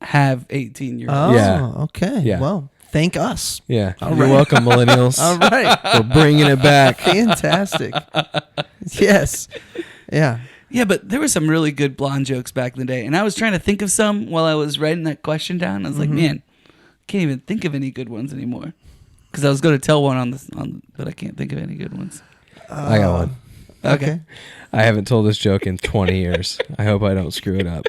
have 18-year-olds. Oh, Yeah. okay. Yeah. Well, thank us. yeah, All you're right. welcome, millennials. All right. We're bringing it back. Fantastic. Yes. Yeah. Yeah, but there were some really good blonde jokes back in the day, and I was trying to think of some while I was writing that question down. I was like, man, can't even think of any good ones anymore. Because I was going to tell one but I can't think of any good ones. I got one. Okay. I haven't told this joke in 20 years. I hope I don't screw it up.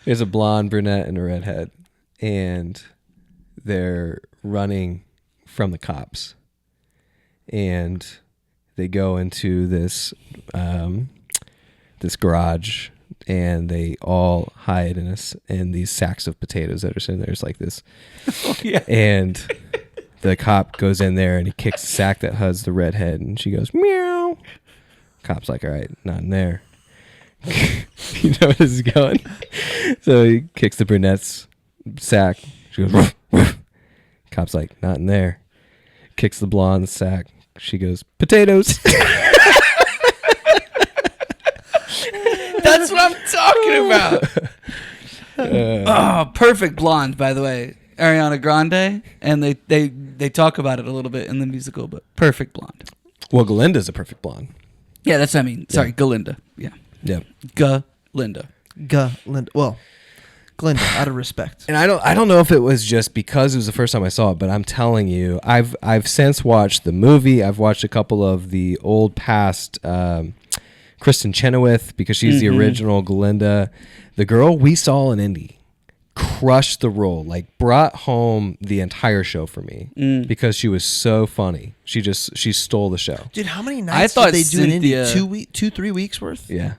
There's a blonde, brunette, and a redhead, and they're running from the cops. And they go into this this garage, and they all hide in these sacks of potatoes that are sitting there. It's like this. Oh, yeah. And the cop goes in there and he kicks the sack that has the redhead, and she goes meow. Cop's like, all right, not in there. You know where this is going. So he kicks the brunette's sack. She goes ruff, ruff. Cop's like, not in there. Kicks the blonde's sack. She goes potatoes. That's what I'm talking about. Oh, perfect blonde, by the way. Ariana Grande, and they talk about it a little bit in the musical, but perfect blonde. Well, Glinda's a perfect blonde. Yeah, that's what I mean. Sorry, Glinda. Yeah. Yeah. Glinda. Glinda. Well, Glinda, out of respect. And I don't know if it was just because it was the first time I saw it, but I'm telling you, I've since watched the movie. I've watched a couple of the old past Kristen Chenoweth, because she's the original Glinda. The girl we saw in Indy crushed the role, like brought home the entire show for me because she was so funny. She stole the show. Dude, how many I nights thought did they do in Indy? Cynthia- 3 weeks worth? Yeah.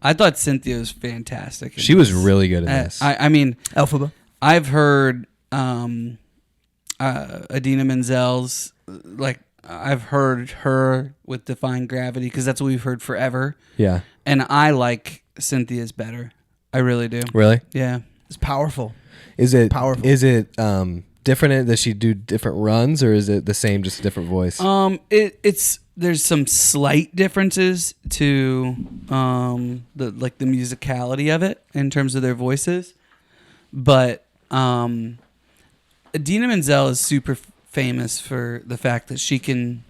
I thought Cynthia was fantastic. in She was this. really good in this. I mean, Elphaba. I've heard Idina Menzel's, like, I've heard her with Defying Gravity, because that's what we've heard forever. Yeah. And I like Cynthia's better. I really do. Really? Yeah. It's powerful. Is it Powerful. Is it different? Does she do different runs, or is it the same, just a different voice? It's there's some slight differences to the musicality of it in terms of their voices, but Idina Menzel is super famous for the fact that she can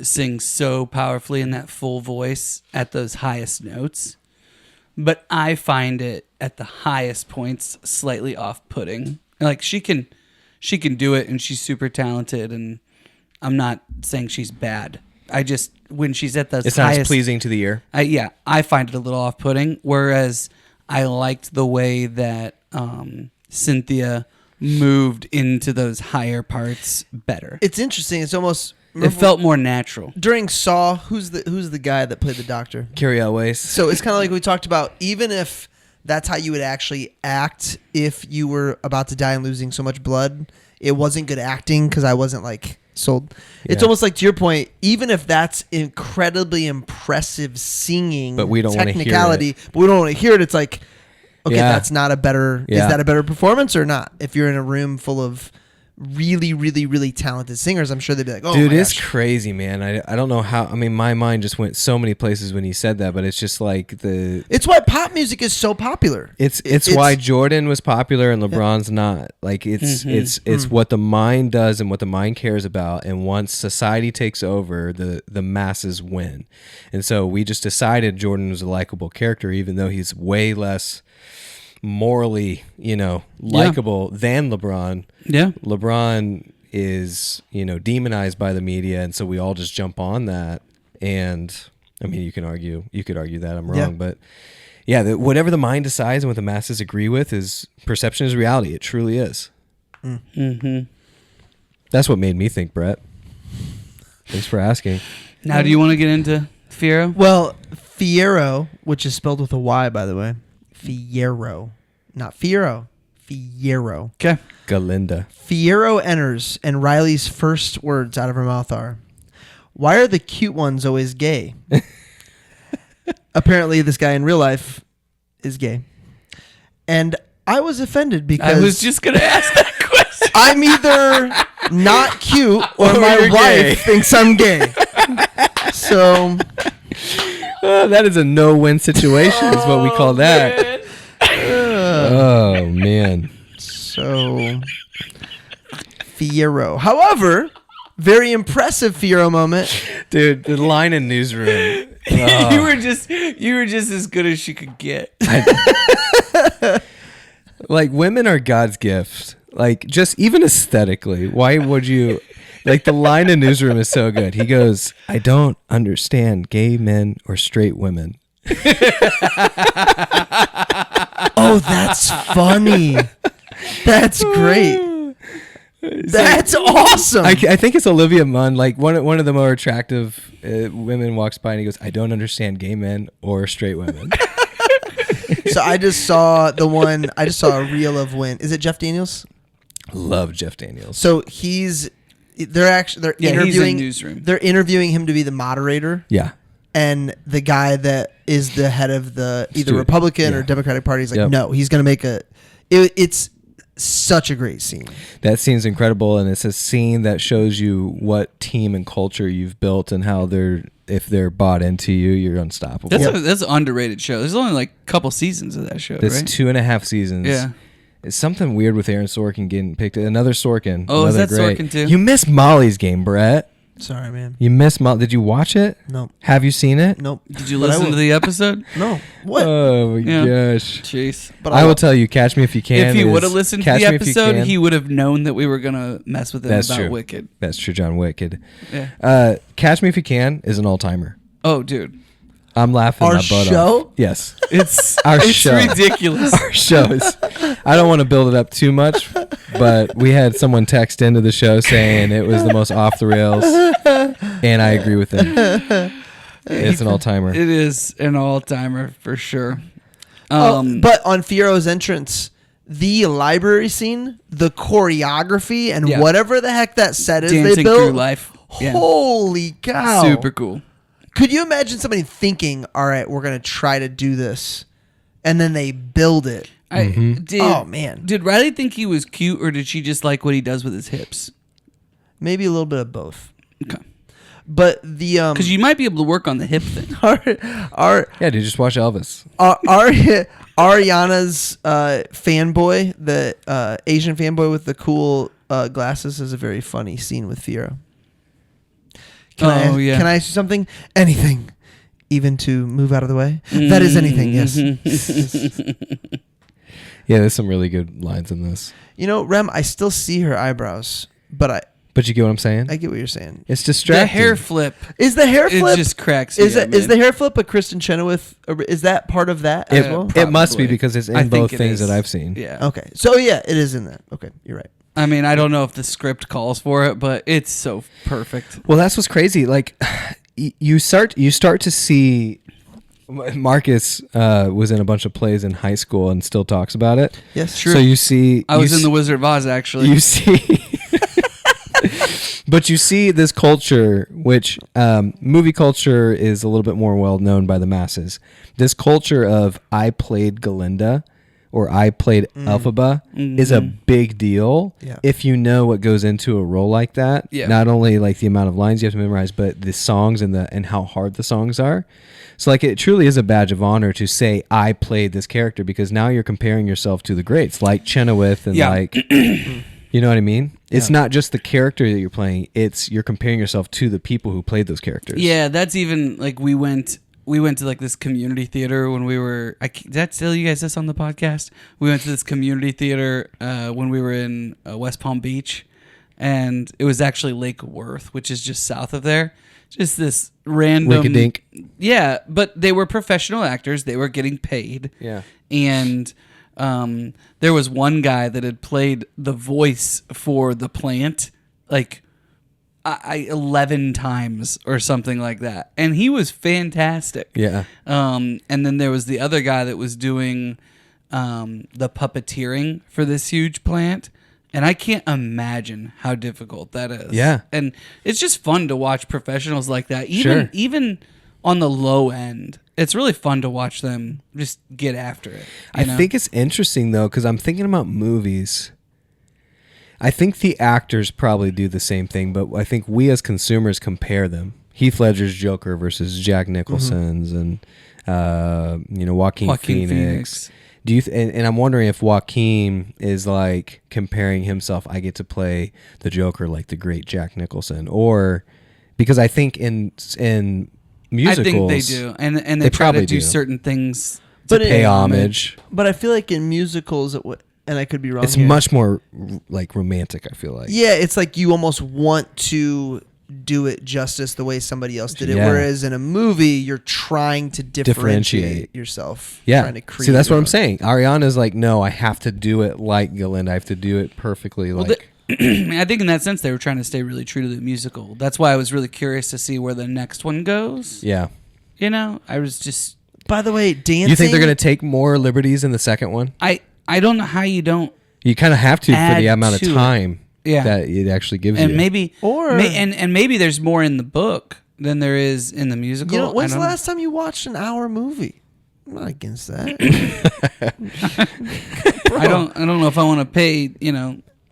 sing so powerfully in that full voice at those highest notes. But I find it at the highest points slightly off-putting. Like she can do it, and she's super talented, and I'm not saying she's bad. I just, when she's at those It's highest, not as pleasing to the ear. I find it a little off-putting. Whereas I liked the way that Cynthia moved into those higher parts better. It's interesting. It's almost It felt more natural. during Saw. Who's the guy that played the doctor? Carrie Elways. So it's kind of like we talked about. Even if that's how you would actually act if you were about to die and losing so much blood, it wasn't good acting because I wasn't like sold. It's Yeah. almost like, to your point, even if that's incredibly impressive singing, But we don't wanna hear technicality, but we don't want to hear it. It's like, okay, Yeah. that's not a better. Yeah. Is that a better performance or not? If you're in a room full of really, really, really talented singers, I'm sure they'd be like, "Oh, Dude, my it's gosh." crazy, man. I don't know how. I mean, my mind just went so many places when he said that, but it's just like It's why pop music is so popular. It's why Jordan was popular and LeBron's not. Like it's what the mind does and what the mind cares about. And once society takes over, the masses win. And so we just decided Jordan was a likable character, even though he's way less morally, likable than LeBron. Yeah. LeBron is, demonized by the media, and so we all just jump on that. And I mean, you could argue that I'm wrong, Yeah. but yeah, whatever the mind decides and what the masses agree with is perception is reality. It truly is. Mm-hmm. That's what made me think, Brett. Thanks for asking. Now, do you want to get into Fiero? Well, Fiero, which is spelled with a Y, by the way. Fiero. Not Fiero. Fiero. Okay. Glinda. Fiero enters, and Riley's first words out of her mouth are, "Why are the cute ones always gay?" Apparently, this guy in real life is gay. And I was offended because I was just going to ask that question. I'm either not cute or Or my you're wife gay. thinks I'm gay. So, That is a no-win situation is what we call that. Oh, man. so Fiero. However, very impressive Fiero moment. Dude, the line in Newsroom. You were just as good as she could get. Like, women are God's gift. Like, just even aesthetically. Why would you... Like, the line in Newsroom is so good. He goes, "I don't understand gay men or straight women." Oh, that's funny. That's great. That's awesome. I think it's Olivia Munn. Like, one of the more attractive women walks by and he goes, "I don't understand gay men or straight women." So I just saw a reel of when, is it Jeff Daniels? Love Jeff Daniels. So they're interviewing he's in Newsroom. They're interviewing him to be the moderator. Yeah. And the guy that is the head of the either Stewart. Republican Yeah. or Democratic Party is like, Yep. no, he's going to make it's such a great scene. That scene's incredible, and it's a scene that shows you what team and culture you've built and how if they're bought into you, you're unstoppable. That's an underrated show. There's only like a couple seasons of that show, That's right? 2.5 seasons. Yeah. It's something weird with Aaron Sorkin getting picked. Another Sorkin. Oh, is another that great. Sorkin too? You missed Molly's Game, Brett. Sorry, man. You missed Molly. Did you watch it? Nope. Have you seen it? Nope. Did you But I listen will- to the episode? No. What? Oh my Yeah. gosh. Jeez. But I will tell you, Catch Me If You Can. If he is- would have listened to Catch the Me If You episode, Can. he would have known that we were gonna mess with him That's about true. Wicked. That's true, John Wicked. Yeah. Catch Me If You Can is an all-timer. Oh, dude, I'm laughing Our my butt show? off. Yes. it's Our it's show. ridiculous. Our shows. I don't want to build it up too much, but we had someone text into the show saying it was the most off the rails, and I agree with them. It's an all-timer. It is an all-timer for sure. But on Fiero's entrance, the library scene, the choreography, and Yeah. whatever the heck that set is they Dancing built. through life. Yeah. Holy cow. Super cool. Could you imagine somebody thinking, all right, we're going to try to do this, and then they build it? Oh, man. Did Riley think he was cute, or did she just like what he does with his hips? Maybe a little bit of both. Okay. But the Because you might be able to work on the hip thing. Yeah, dude, just watch Elvis. Ariana's fanboy, the Asian fanboy with the cool glasses, is a very funny scene with Fiora. Can I ask you something? Anything, even to move out of the way. That is anything. Yes. Yeah, there's some really good lines in this. You know, Rem, I still see her eyebrows, but you get what I'm saying? I get what you're saying. It's distracting. The hair flip. Is the hair flip? It just cracks me Is up, is man. the hair flip a Kristen Chenoweth? Is that part of that as well? It must be Probably. because it's I in think both it things is. that I've seen. Yeah. Okay, so yeah, it is in that. Okay, you're right. I mean, I don't know if the script calls for it, but it's so perfect. Well, that's what's crazy. Like, you start to see. Marcus was in a bunch of plays in high school and still talks about it. Yes, True. So you see, I was in The Wizard of Oz, actually. You see, but you see this culture, which movie culture is a little bit more well known by the masses. This culture of I played Glinda or I played Elphaba is a big deal. Yeah. If you know what goes into a role like that. Yeah. Not only like the amount of lines you have to memorize, but the songs and how hard the songs are. So like it truly is a badge of honor to say I played this character, because now you're comparing yourself to the greats like Chenoweth and like you know what I mean? It's not just the character that you're playing, it's you're comparing yourself to the people who played those characters. Yeah, that's even like we went to like this community theater when we were. Did I tell you guys this on the podcast? We went to this community theater when we were in West Palm Beach, and it was actually Lake Worth, which is just south of there. Just this random. Winkadink. Yeah, but they were professional actors. They were getting paid. Yeah. And there was one guy that had played the voice for the plant, like 11 times or something like that, and he was fantastic. Yeah. And then there was the other guy that was doing the puppeteering for this huge plant, and I can't imagine how difficult that is. Yeah. And it's just fun to watch professionals like that, Sure. even on the low end. It's really fun to watch them just get after it. I think it's interesting though, because I'm thinking about movies. I think the actors probably do the same thing, but I think we as consumers compare them. Heath Ledger's Joker versus Jack Nicholson's, and Joaquin Phoenix. Do you? And I'm wondering if Joaquin is like comparing himself. I get to play the Joker like the great Jack Nicholson, or because I think in musicals, I think they do, and they try to probably do do. certain things to to pay homage. But I feel like in musicals, and I could be wrong. It's here. much more like romantic. I feel like. Yeah, it's like you almost want to do it justice the way somebody else did it. Yeah. Whereas in a movie, you're trying to differentiate yourself. Yeah. Trying to create See, that's what your I'm own. saying. Ariana's like, no, I have to do it like Glinda. I have to do it perfectly. Well, Like, I think in that sense they were trying to stay really true to the musical. That's why I was really curious to see where the next one goes. yeah. You know, I was just By the way, dancing. You think they're going to take more liberties in the second one? I don't know how you don't. You kind of have to for Add the amount to of it. time Yeah. that it actually gives And you. maybe Or- and maybe there's more in the book than there is in the musical. You know, when's I the don't last time you watched an hour movie? I'm not against that. I don't know if I want to pay,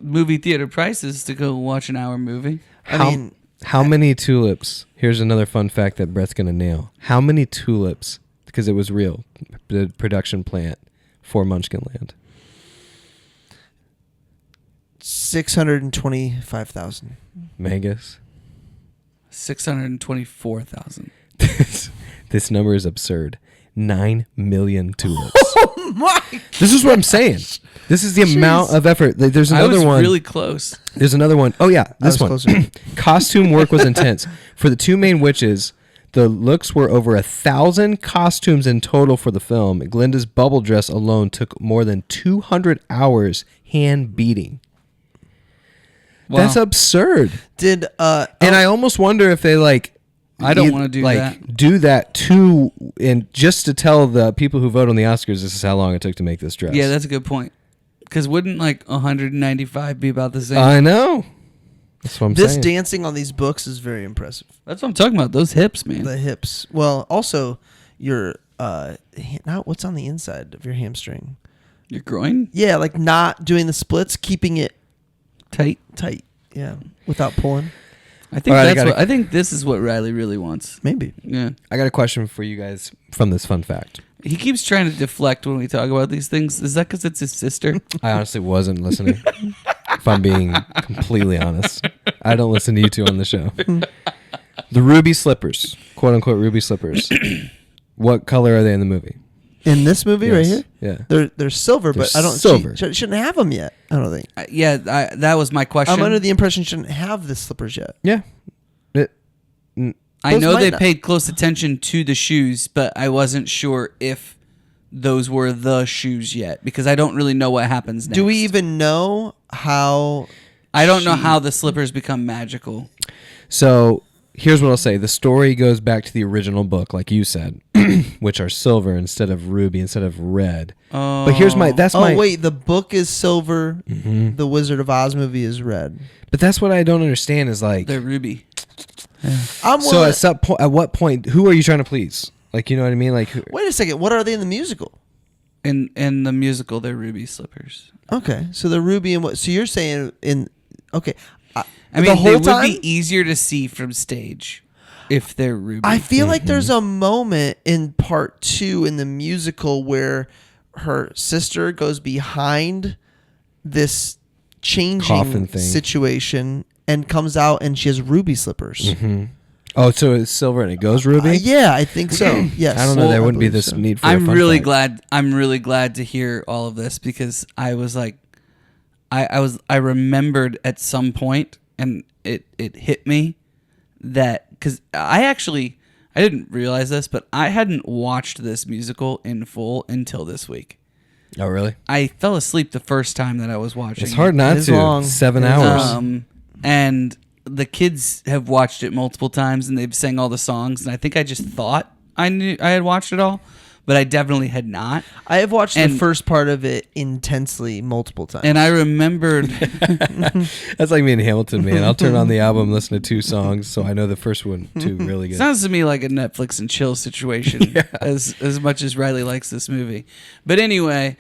movie theater prices to go watch an hour movie. How many tulips? Here's another fun fact that Brett's going to nail. How many tulips, because it was real, the production plant for Munchkinland? 625,000. Megas? 624,000. This number is absurd. 9 million tulips. Oh my! This is what I'm saying. This is the amount of effort. Like, there's I another was one. really close. There's another one. Oh yeah, this one. was closer. Costume work was intense. For the two main witches, the looks were over 1,000 costumes in total for the film. Glinda's bubble dress alone took more than 200 hours hand beating. Wow. That's absurd. Did And I almost wonder if they I don't wanna do that. do that too, and just to tell the people who vote on the Oscars this is how long it took to make this dress. Yeah, that's a good point. Because wouldn't 195 be about the same? I know. That's what I'm this saying. dancing on these books is very impressive. That's what I'm talking about. Those hips, man. The hips. Well, also your not what's on the inside of your hamstring. Your groin? Yeah, like not doing the splits, keeping it Tight. tight. Yeah, without pulling. I think All right, that's what I think this is what Riley really wants. Maybe. Yeah. I got a question for you guys from this fun fact. He keeps trying to deflect when we talk about these things. Is that because it's his sister? I honestly wasn't listening. If I'm being completely honest, I don't listen to you two on the show. The ruby slippers, quote unquote ruby slippers. What color are they in the movie? In this movie right Yes. here, Yeah. they're silver, They're but I don't. silver. She shouldn't have them yet. I don't think. That was my question. I'm under the impression she shouldn't have the slippers yet. Yeah. I Those know might they not- paid close attention to the shoes, but I wasn't sure if those were the shoes yet because I don't really know what happens next. Do we even know how? I don't know how the slippers become magical. So here's what I'll say. The story goes back to the original book, like you said, which are silver instead of ruby, instead of red. Oh. But here's my, that's Oh my, wait, the book is silver. The Wizard of Oz movie is red. but that's what I don't understand is like, They're ruby. I'm so willing- at what point, who are you trying to please? Like, you know what I mean? Like, Wait a second. What are they in the musical? In the musical, they're ruby slippers. Okay, so the ruby and what? So you're saying in? Okay, I the mean, they whole would time be easier to see from stage if they're ruby. I feel like there's a moment in part 2 in the musical where her sister goes behind this Coffin changing thing. situation and comes out and she has ruby slippers. oh, so it's silver and it goes ruby? Yeah, I think so. Yes, I don't know. There wouldn't be believe this so. need for a I'm fun really fact. glad. I'm really glad to hear all of this because I was like, I remembered at some point, and it hit me that because I didn't realize this, but I hadn't watched this musical in full until this week. Oh, really? I fell asleep the first time that I was watching. It's hard It not is to. long. 7 It is hours. long. And the kids have watched it multiple times, and they've sang all the songs. And I think I just thought I had watched it all, but I definitely had not. I have watched the And- first part of it intensely multiple times. And I remembered. That's like me and Hamilton, man. I'll turn on the album, listen to 2 songs, so I know the first one too really good. Sounds to me like a Netflix and chill situation, as much as Riley likes this movie. But anyway,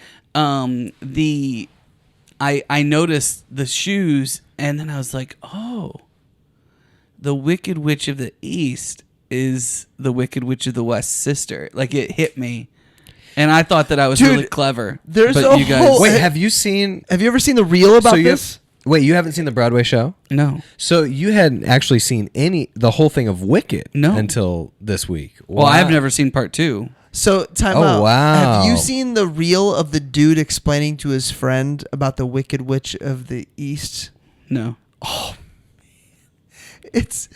I noticed the shoes, and then I was like, oh, the Wicked Witch of the East is the Wicked Witch of the West's sister. Like it hit me, and I thought that I was Dude, really clever. there's but a you guys, whole- Wait, have you seen? have you ever seen the reel about so you this? wait, you haven't seen the Broadway show? no. So you hadn't actually seen the whole thing of Wicked No. until this week. Well, I've Wow. never seen part 2. So time Oh, out. wow. Have you seen the reel of the dude explaining to his friend about the Wicked Witch of the East? No. It's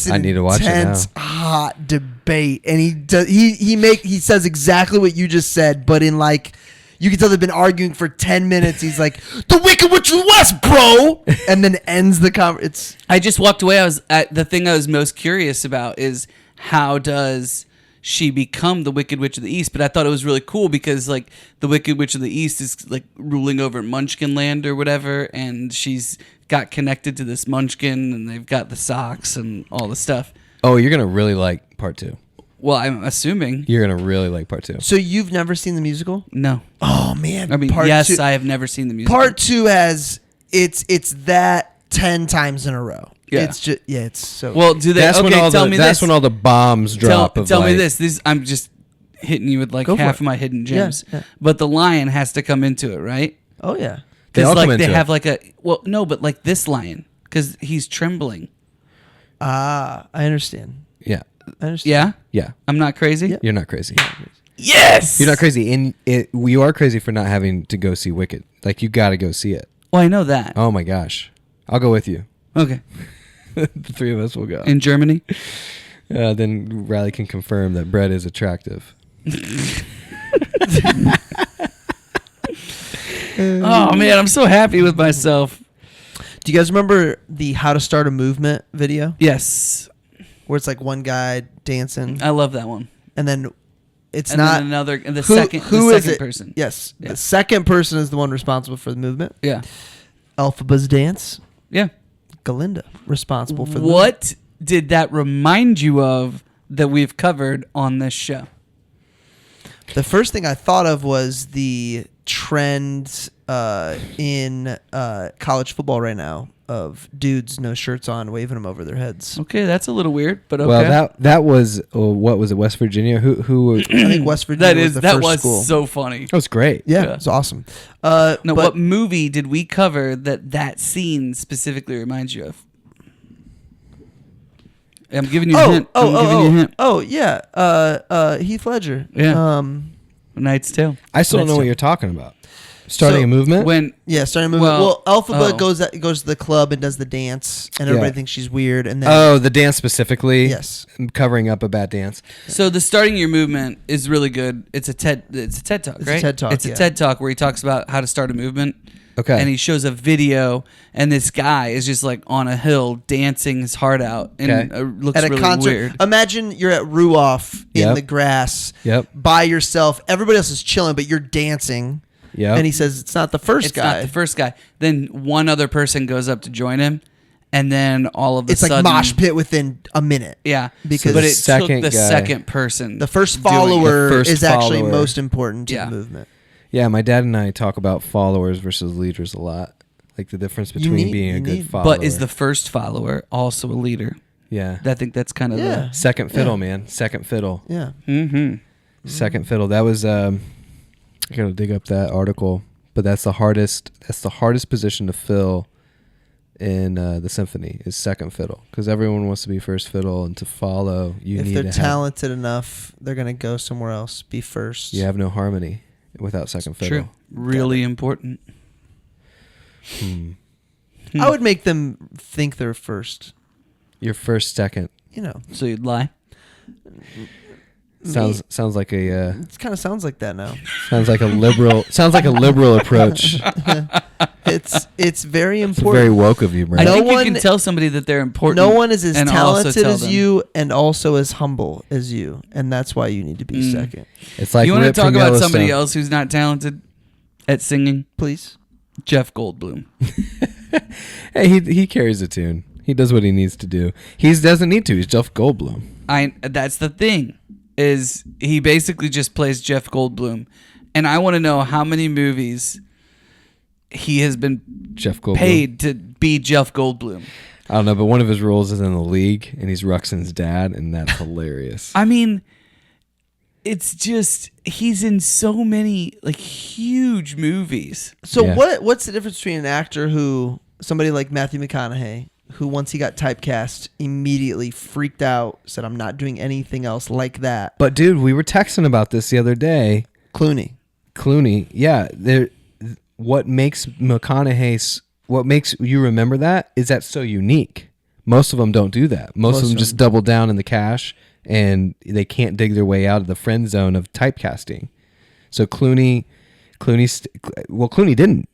an I need to watch it intense, hot debate, and he says exactly what you just said, but in like you can tell they've been arguing for 10 minutes. He's like, "The Wicked Witch of the West, bro," and then ends the conversation. I just walked away. The thing I was most curious about is how does she become the Wicked Witch of the East? But I thought it was really cool because like the Wicked Witch of the East is like ruling over Munchkin Land or whatever, and she's got connected to this Munchkin, and they've got the socks and all the stuff. Oh, you're gonna really like part 2. Well, I'm assuming You're gonna really like part 2. So you've never seen the musical? no. Oh man! I mean, Part yes, two- I have never seen the musical. Part 2 has it's that 10 times in a row. Yeah. It's just it's so. Well, do they? That's okay, when all tell the me that's this. when all the bombs drop. Tell me like- this. I'm just hitting you with like Go for half it. of my hidden Yeah, gems. yeah. But the lion has to come into it, right? oh yeah. They all Because come like they into have it. like a but like this lion because he's trembling. I understand. Yeah, I understand. Yeah, yeah. I'm not crazy. Yeah. You're not crazy. Yes, You're not crazy, and you are crazy for not having to go see Wicked. Like you got to go see it. Well, I know that. Oh my gosh, I'll go with you. Okay, The 3 of us will go. in Germany. Then Riley can confirm that Brett is attractive. Oh man, I'm so happy with myself. Do you guys remember the How to Start a Movement video Yes, where it's like one guy dancing I love that one. and then it's And not then another, and the who, second, who the is second it? person. Yes, Yeah. the second person is the one responsible for the movement. Yeah, Elphaba's dance. yeah. Glinda responsible for the movement. What did that remind you of that we've covered on this show? The first thing I thought of was the trend in college football right now of dudes no shirts on waving them over their heads. Okay, that's a little weird, but okay. Well, that was what was it? West Virginia. Who? I think West Virginia was the that first was school. so funny. That was great. Yeah, it's awesome. No, but what movie did we cover that scene specifically reminds you of? I'm giving you a hint. I'm giving you a hint. Oh, yeah. Heath Ledger. Yeah. Knight's Tale. I still don't know what you're talking about. Starting So, a movement. Starting a movement. Well, Elphaba oh. goes to the club and does the dance, and everybody thinks she's weird. And then the dance specifically. Yes. Covering up a bad dance. So the starting your movement is really good. It's a TED talk, right? a TED Talk, It's a TED talk where he talks about how to start a movement. Okay. And he shows a video, and this guy is just like on a hill dancing his heart out, and looks at a really concert. weird. Imagine you're at Ruoff in the grass by yourself. Everybody else is chilling, but you're dancing. Yeah. And he says it's not the first guy. It's not the first guy. Then one other person goes up to join him, and then all of a It's sudden, like mosh pit within a minute. Yeah, Because but it took second the guy- second person. The first doing it. follower The first is actually follower. most important to Yeah. the movement. Yeah, my dad and I talk about followers versus leaders a lot. Like the difference between being a good follower. But is the first follower also a leader? yeah I think that's kind of Yeah. second fiddle, man. Second fiddle. Yeah. Second fiddle. That was I gotta dig up that article, but that's the hardest position to fill in the symphony is second fiddle, because everyone wants to be first fiddle, and to follow you If need they're to talented enough, they're gonna go somewhere else. Be first. you have no harmony without second fiddle. true. Really important. I would make them think they're first. Your first, second You know, So you'd lie. sounds like a it kind of sounds like that now. sounds like a liberal approach. It's very It's important. very woke of you, I Brad. No think one- you can tell somebody that they're important. No one is as and also talented tell as them. you, and also as humble as you, and that's why you need to be second. It's like You want to Rip talk from about somebody Yellowstone. else who's not talented at singing? Please. Jeff Goldblum. Hey, he carries a tune. He does what he needs to do. He doesn't need to. He's Jeff Goldblum. That's the thing, is he basically just plays Jeff Goldblum, and I want to know how many movies he has been Jeff Goldblum. paid to be Jeff Goldblum. I don't know, but one of his roles is in The League, and he's Ruxin's dad, and that's hilarious. I mean, it's just he's in so many like huge movies. So Yeah. what's the difference between an actor who, somebody like Matthew McConaughey, who once he got typecast immediately freaked out, said I'm not doing anything else like that. But dude, we were texting about this the other day. Clooney. Yeah, what makes you remember that is that's so unique. Most of them don't do that. Most of them just double down in the cash, and they can't dig their way out of the friend zone of typecasting. So Clooney didn't.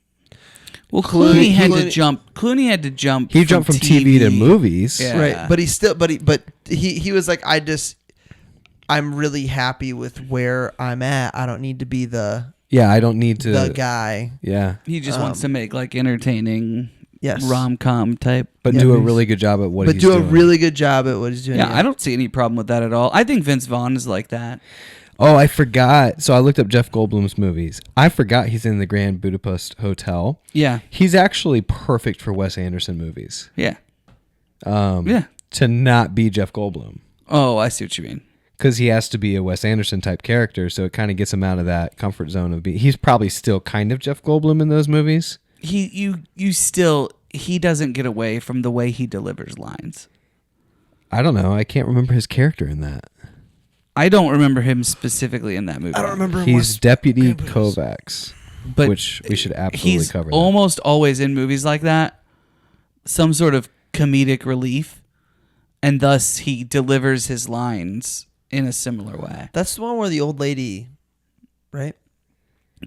Well, Clooney had to Clooney- jump. Clooney had to jump. He jumped from TV to movies. Yeah. Right. But he was like, I'm really happy with where I'm at. I don't need to be the I don't need to. the guy. Yeah, He just wants to make like entertaining, Yes. rom-com type. but do a really good job at what But he's do doing. a really good job at what he's doing. Yeah, I don't see any problem with that at all. I think Vince Vaughn is like that. Oh, I forgot. So I looked up Jeff Goldblum's movies. I forgot he's in the Grand Budapest Hotel. Yeah, He's actually perfect for Wes Anderson movies. yeah, Yeah. To not be Jeff Goldblum. Oh, I see what you mean. Because he has to be a Wes Anderson type character, so it kind of gets him out of that comfort zone of being. He's probably still kind of Jeff Goldblum in those movies. He doesn't get away from the way he delivers lines. I don't know. I can't remember his character in that. I don't remember him specifically in that movie. I don't remember. He's Deputy Kovacs, but which we should absolutely he's cover. That. almost always in movies like that, some sort of comedic relief, and thus he delivers his lines in a similar way. That's the one where the old lady, right?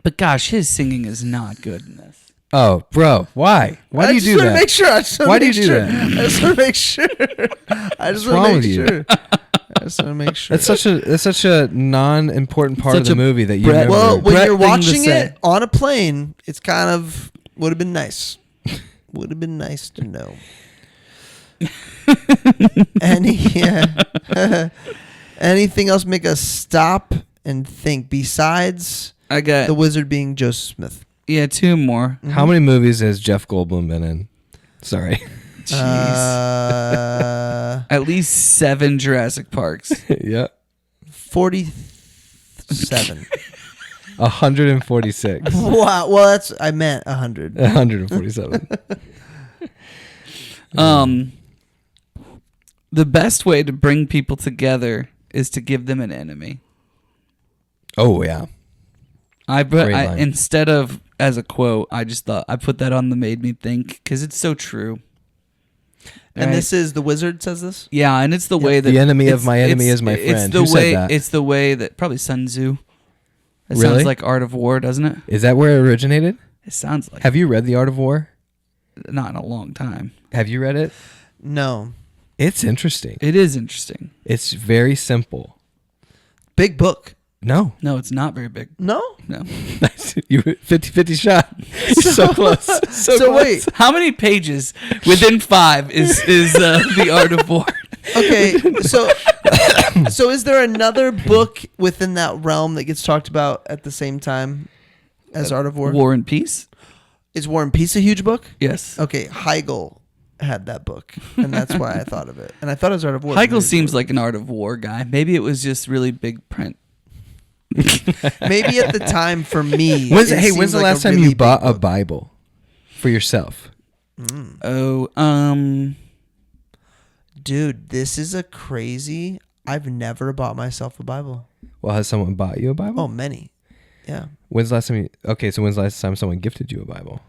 But gosh, his singing is not good in this. Oh, bro, why? Why do you do that? Make sure. Why do you do that? I just want to make sure. I just want wrong to with make you? sure. I just want to make sure. That's such a non-important part of Such the a movie that you Brett- never. Well, when Brett you're thing to watching say. it on a plane, it's kind of would have been nice. Would have been nice to know. Anything else make us stop and think. Besides I got the wizard being Joseph Smith. 2 more. How many movies has Jeff Goldblum been in? Sorry. Jeez. At least 7 Jurassic Parks. Yeah. 47. 146. Wow. Well, I meant 100. 147. The best way to bring people together is to give them an enemy. Oh, yeah. Great line. Instead of as a quote, I just thought I put that on the made me think because it's so true. And this is the wizard says this? Yeah, and it's the way that the enemy of my enemy is my friend. Who said that? It's the way that probably Sun Tzu. It Really? sounds like Art of War, doesn't it? Is that where it originated? It sounds like. Have you read The Art of War? Not in a long time. Have you read it? No. It's interesting. It is interesting. It's very simple. Big book. No. No, it's not very big. No? No. You 50-50 shot. You're so close. So close. Wait. How many pages within 5 is The Art of War? Okay, so is there another book within that realm that gets talked about at the same time as Art of War? War and Peace? Is War and Peace a huge book? Yes. Okay, Heigl had that book, and that's why I thought of it. And I thought it was Art of War. Heigl seems like an Art of War guy. Maybe it was just really big print. Maybe at the time for me. When's it seems the like last a time really you bought big a book. Bible for yourself? Dude, this is a crazy. I've never bought myself a Bible. Well, has someone bought you a Bible? Oh, many. Yeah. When's the last time when's the last time someone gifted you a Bible?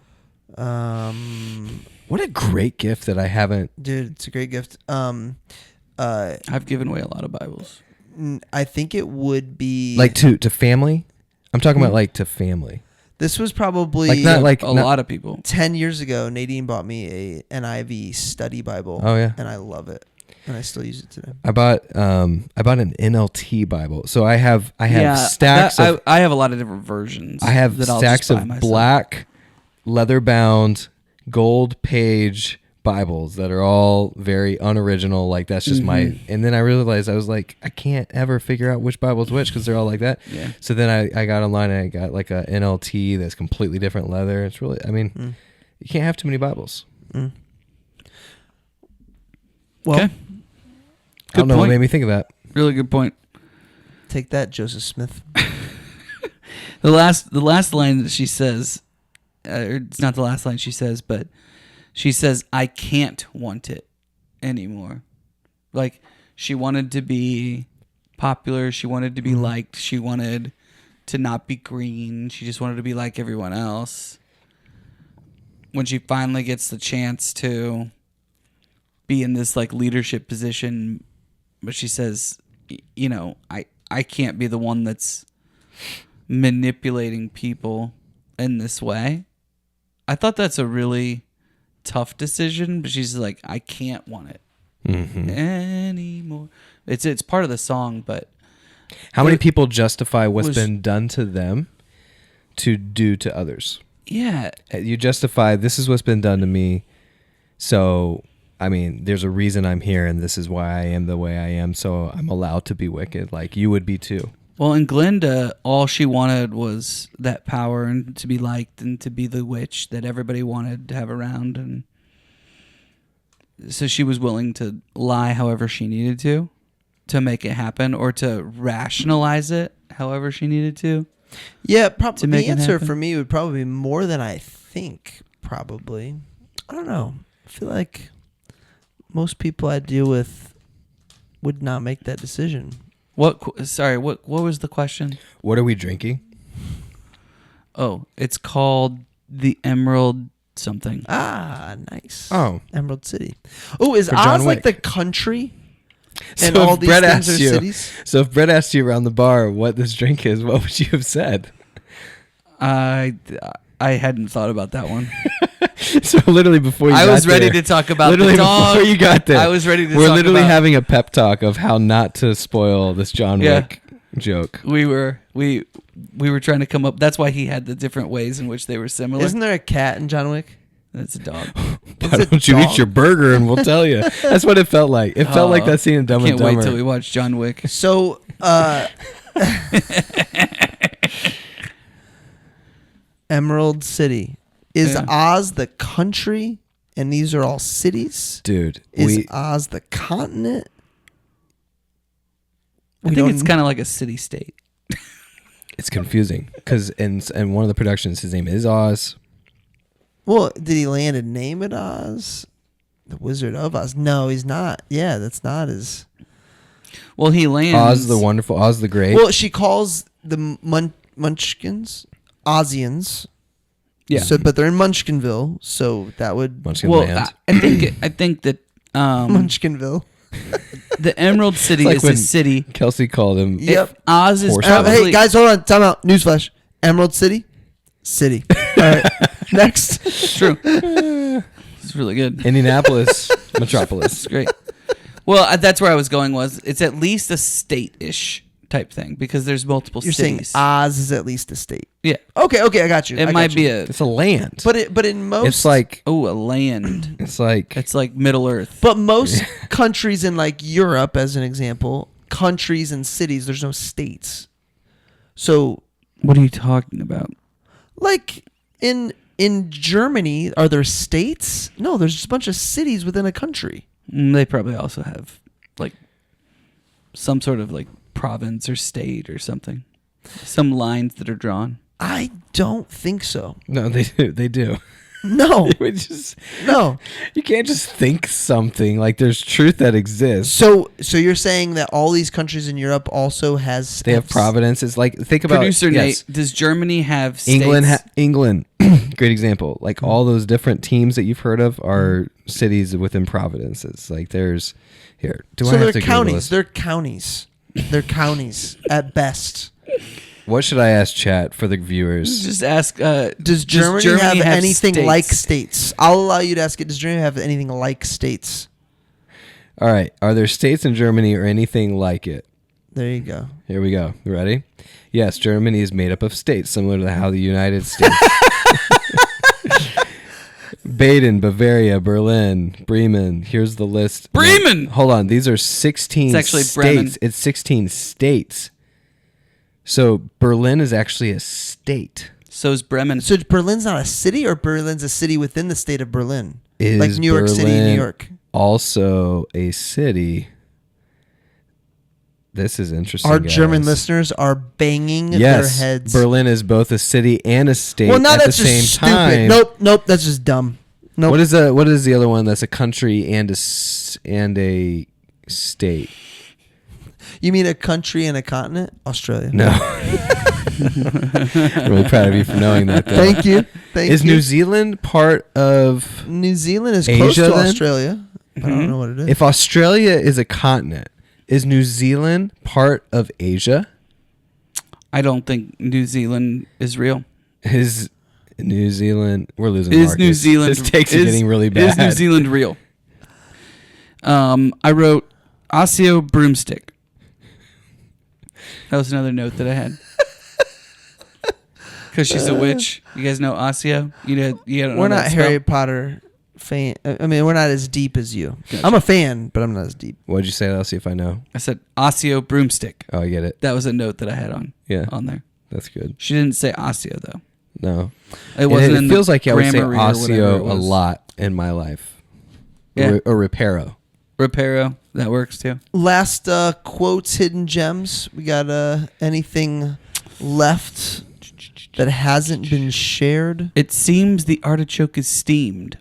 What a great gift that I haven't. Dude, it's a great gift. I've given away a lot of Bibles. I think it would be Like to family? I'm talking about like to family. This was probably Like not like a lot of people. 10 years ago. Nadine bought me a NIV study Bible. Oh yeah. And I love it. And I still use it today. I bought an NLT Bible. So I have stacks of I have a lot of different versions. I have that I'll stacks just buy of myself. black leather bound gold page Bibles that are all very unoriginal. Like that's just my. And then I realized I was like, I can't ever figure out which Bible's which because they're all like that. Yeah. So then I got online and I got like a NLT that's completely different leather. It's really, I mean, you can't have too many Bibles. Well, Okay. I don't know what point. made me think of that. Really good point. take that, Joseph Smith. The last line that she says, it's not the last line she says, but she says, "I can't want it anymore." Like she wanted to be popular, she wanted to be liked, she wanted to not be green, she just wanted to be like everyone else. When she finally gets the chance to be in this like leadership position, but she says, you know, I can't be the one that's manipulating people in this way. I thought that's a really tough decision, but she's like, I can't want it anymore. It's part of the song, but how many people justify what's was- been done to them to do to others? yeah, You justify, this is what's been done to me. So, I mean, there's a reason I'm here and this is why I am the way I am. So I'm allowed to be wicked. Like you would be too. well, in Glinda, all she wanted was that power and to be liked and to be the witch that everybody wanted to have around. And so she was willing to lie however she needed to make it happen, or to rationalize it however she needed to. Yeah, To probably make the it answer happen? for me would probably be more than I think. Probably, I don't know. I feel like most people I deal with would not make that decision. What was the question? What are we drinking? Oh, it's called the Emerald something. Ah, nice. Oh. Emerald City. Oh, is For John Oz like Wick. the country? And So all if these Brett things are asked you- cities? So if Brett asked you around the bar what this drink is, what would you have said? I hadn't thought about that one. So literally before you I got was ready there- to talk about literally the dog. before you got there. I was ready to We're talk literally about- having a pep talk of how not to spoil this John Yeah. Wick joke. We were trying to come up. That's why he had the different ways in which they were similar. Isn't there a cat in John Wick? That's a dog. Why it don't you dog? eat your burger and we'll tell you? That's what it felt like. It felt like that scene in Dumb and Can't wait Dumber. till we watch John Wick. So, Emerald City. Is Yeah. Oz the country? And these are all cities? Dude, Is Oz the continent? I think it's kind of like a city-state. it's confusing because in one of the productions, his name is Oz. Well, did he land and name it Oz? The Wizard of Oz? No, he's not. Yeah, that's not his. Well, he lands. Oz the Wonderful, Oz the Great. Well, she calls the Munchkins Ozians. Yeah. So, but they're in Munchkinville, so that would Munchkin Well, Land. I think that Munchkinville. the Emerald City like is a when- city. Kelsey called him. Yep. If Oz is Horse probably Hey guys, hold on. Time out. Newsflash. Emerald City. City. All right. Next. It's true. It's really good. Indianapolis, Metropolis. It's great. Well, that's where I was going. Was it's at least a state-ish type thing because there's multiple You're saying cities. Oz is at least a state. Yeah, Okay, I got you. it might be a It's a land. But in most It's like a land. it's like It's like Middle Earth. But most countries in like Europe, as an example, countries and cities, there's no states. So, What are you talking about? like in Germany, are there states? No, there's just a bunch of cities within a country. They probably also have like some sort of like province or state or something. Some lines that are drawn. I don't think so. no, they do. They do. No, We just no. you can't just think something like there's truth that exists. So you're saying that all these countries in Europe also has They have providences. Like think about Producer yes, Nate, does Germany have states? England, great example. Like all those different teams that you've heard of are cities within providences. Like there's here. Do So I have they're to Google counties. this? They're counties. They're counties at best. What should I ask chat for the viewers? Just ask. Does Germany, have anything like states? I'll allow you to ask it. Does Germany have anything like states? All right. Are there states in Germany or anything like it? There you go. Here we go. You ready? Yes, Germany is made up of states, similar to how the United States. Baden, Bavaria, Berlin, Bremen. Here's the list. Bremen! No, hold on. These are 16 It's actually states. Bremen. It's 16 states. So Berlin is actually a state. So is Bremen. So Berlin's not a city, or Berlin's a city within the state of Berlin, Is like New York City, New Berlin York. Also a city. This is interesting. Our guys. German listeners are banging Yes, their heads. Berlin is both a city and a state Well, now at the that's same just time. stupid. Nope, that's just dumb. Nope. What is the other one that's a country and a state? You mean a country and a continent? Australia. No. I'm really proud of you for knowing that. Though. Thank you. Thank Is you. New Zealand part of? New Zealand is close Asia, to then? Australia. I don't know what it is. If Australia is a continent, is New Zealand part of Asia? I don't think New Zealand is real. Is New Zealand? We're losing. Is Marcus. New Zealand? This takes it getting really bad. Is New Zealand real? I wrote Osseo broomstick. That was another note that I had. Because she's a witch. You guys know Osseo? You don't know We're that not spell? Harry Potter fan. I mean, we're not as deep as you. Gotcha. I'm a fan, but I'm not as deep. What'd you say? I'll see if I know. I said Osseo broomstick. Oh, I get it. That was a note that I had on Yeah, there. that's good. She didn't say Osseo though. No, It wasn't. It in feels the like I would say grammar read or whatever osseo it a was. lot in my life. Yeah. Or reparo. Reparo, that works too. Last quotes, hidden gems. We got anything left that hasn't been shared? It seems the artichoke is steamed.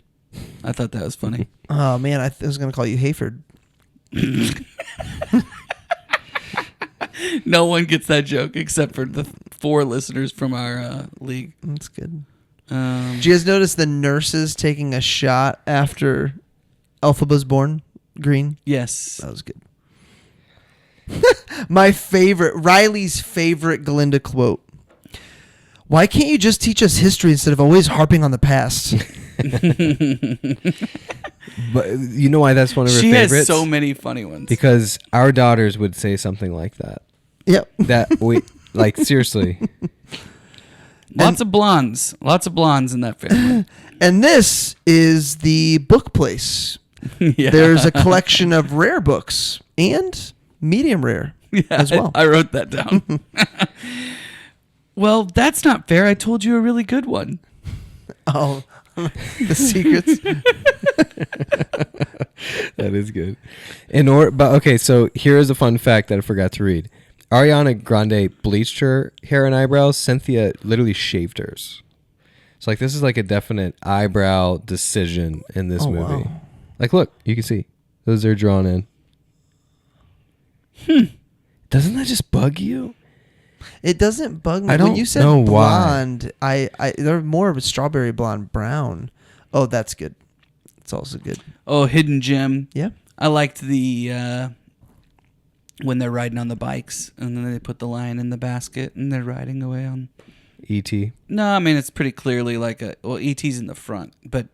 I thought that was funny. Oh man, I was gonna call you Hayford. No one gets that joke except for the 4 listeners from our league. That's good. Um, Did you guys notice the nurses taking a shot after Elphaba's born? Green. yes. That was good. My favorite, Riley's favorite Glinda quote. Why can't you just teach us history instead of always harping on the past? But you know why that's one of her She favorites? has so many funny ones. Because our daughters would say something like that. Yep. That we like seriously. Lots of blondes in that family. And this is the book place. Yeah. There's a collection of rare books and medium rare Yeah, as well. I wrote that down. Well, that's not fair. I told you a really good one. Oh, the secrets. That is good. But okay, so here is a fun fact that I forgot to read. Ariana Grande bleached her hair and eyebrows. Cynthia literally shaved hers. So like this is like a definite eyebrow decision in this movie. Wow. Like look, you can see those are drawn in. Doesn't that just bug you? It doesn't bug me. I don't when you said know blonde, I they're more of a strawberry blonde brown. Oh, that's good. It's also good. Oh, hidden gem. Yeah. I liked the when they're riding on the bikes and then they put the lion in the basket and they're riding away on. E.T. No, I mean it's pretty clearly like E.T.'s in the front, but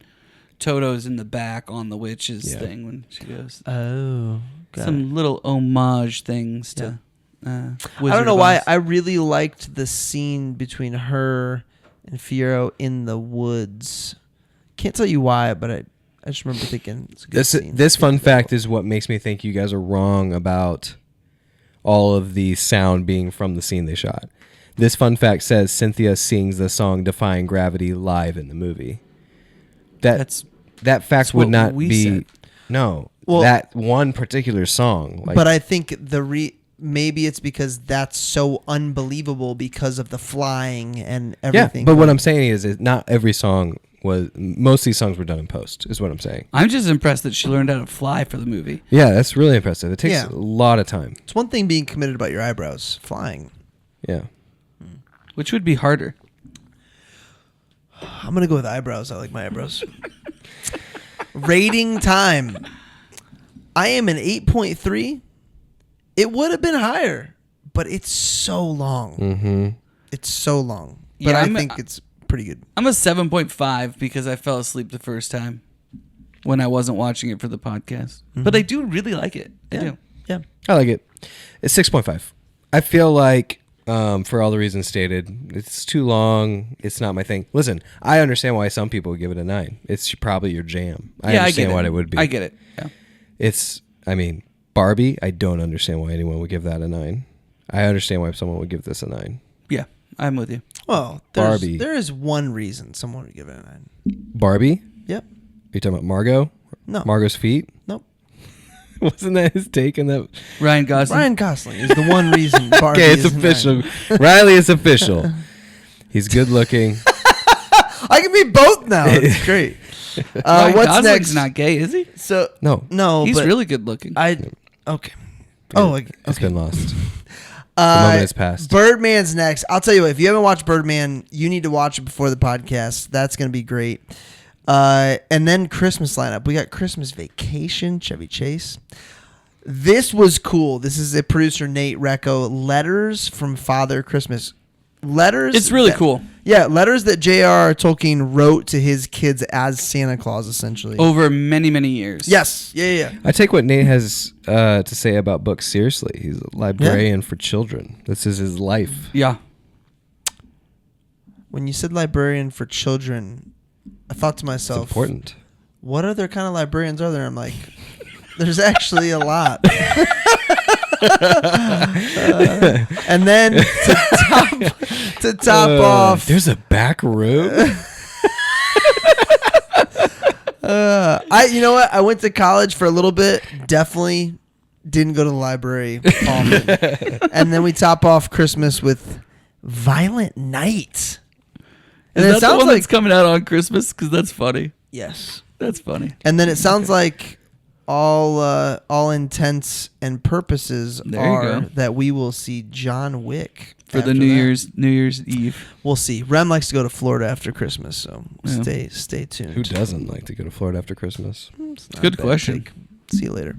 Toto's in the back on the witch's thing when she goes. Oh, Some little homage things to. I Wizard don't know of why. Oz. I really liked the scene between her and Fiyero in the woods. Can't tell you why, but I just remember thinking it's a good scene. This fun fact is what makes me think you guys are wrong about all of the sound being from the scene they shot. This fun fact says Cynthia sings the song "Defying Gravity" live in the movie. That fact would what not we be said. that one particular song. Like, But I think maybe it's because that's so unbelievable because of the flying and everything. Yeah, but what I'm saying is not every song was. Most of these songs were done in post. Is what I'm saying. I'm just impressed that she learned how to fly for the movie. Yeah, that's really impressive. It takes Yeah. a lot of time. It's one thing being committed about your eyebrows. Flying. Yeah. Which would be harder? I'm going to go with eyebrows. I like my eyebrows. Rating time. I am an 8.3. It would have been higher, but it's so long. Mm-hmm. It's so long. But Yeah, I think it's pretty good. I'm a 7.5 because I fell asleep the first time when I wasn't watching it for the podcast. But I do really like it. I do. Yeah. I like it. It's 6.5. I feel like, for all the reasons stated, it's too long. It's not my thing. Listen, I understand why some people would give it a 9. It's probably your jam. I understand why it would be. I get it. Yeah. Barbie, I don't understand why anyone would give that a 9. I understand why someone would give this a 9. Yeah, I'm with you. Well, Barbie. there is one reason someone would give it a 9. Barbie? Yep. Are you talking about Margot? No. Margot's feet? Nope. Wasn't that his take on that? Ryan Gosling. Ryan Gosling is the one reason Barbie Okay, it's is a 9. official. Riley is official. He's good looking. I can be both now. It's great. Ryan What's Gosling's next? not gay, is he? So No. He's but really good looking. okay. Oh, okay. It's been lost. The moment has passed. Birdman's next. I'll tell you what. If you haven't watched Birdman, you need to watch it before the podcast. That's going to be great. And then Christmas lineup. We got Christmas Vacation, Chevy Chase. This was cool. This is a producer, Nate Recco. Letters from Father Christmas. Letters. It's really cool. Yeah, letters that J.R.R. Tolkien wrote to his kids as Santa Claus, essentially. Over many, many years. Yes. Yeah. I take what Nate has to say about books seriously. He's a librarian for children. This is his life. Yeah. When you said librarian for children, I thought to It's myself, important. what other kind of librarians are there? I'm like, there's actually a lot. And then to top off, There's a back room. you know what? I went to college for a little bit. Definitely didn't go to the library often. And then we top off Christmas with Violent Night. And Is that the one that's coming out on Christmas? Because that's funny. yes. That's funny. And then it sounds like all intents and purposes There you are go. that we will see John Wick For the after New that. Year's Eve. We'll see. Rem likes to go to Florida after Christmas, so Yeah. stay tuned. Who doesn't like to go to Florida after Christmas? It's not Good a bad question. take. See you later.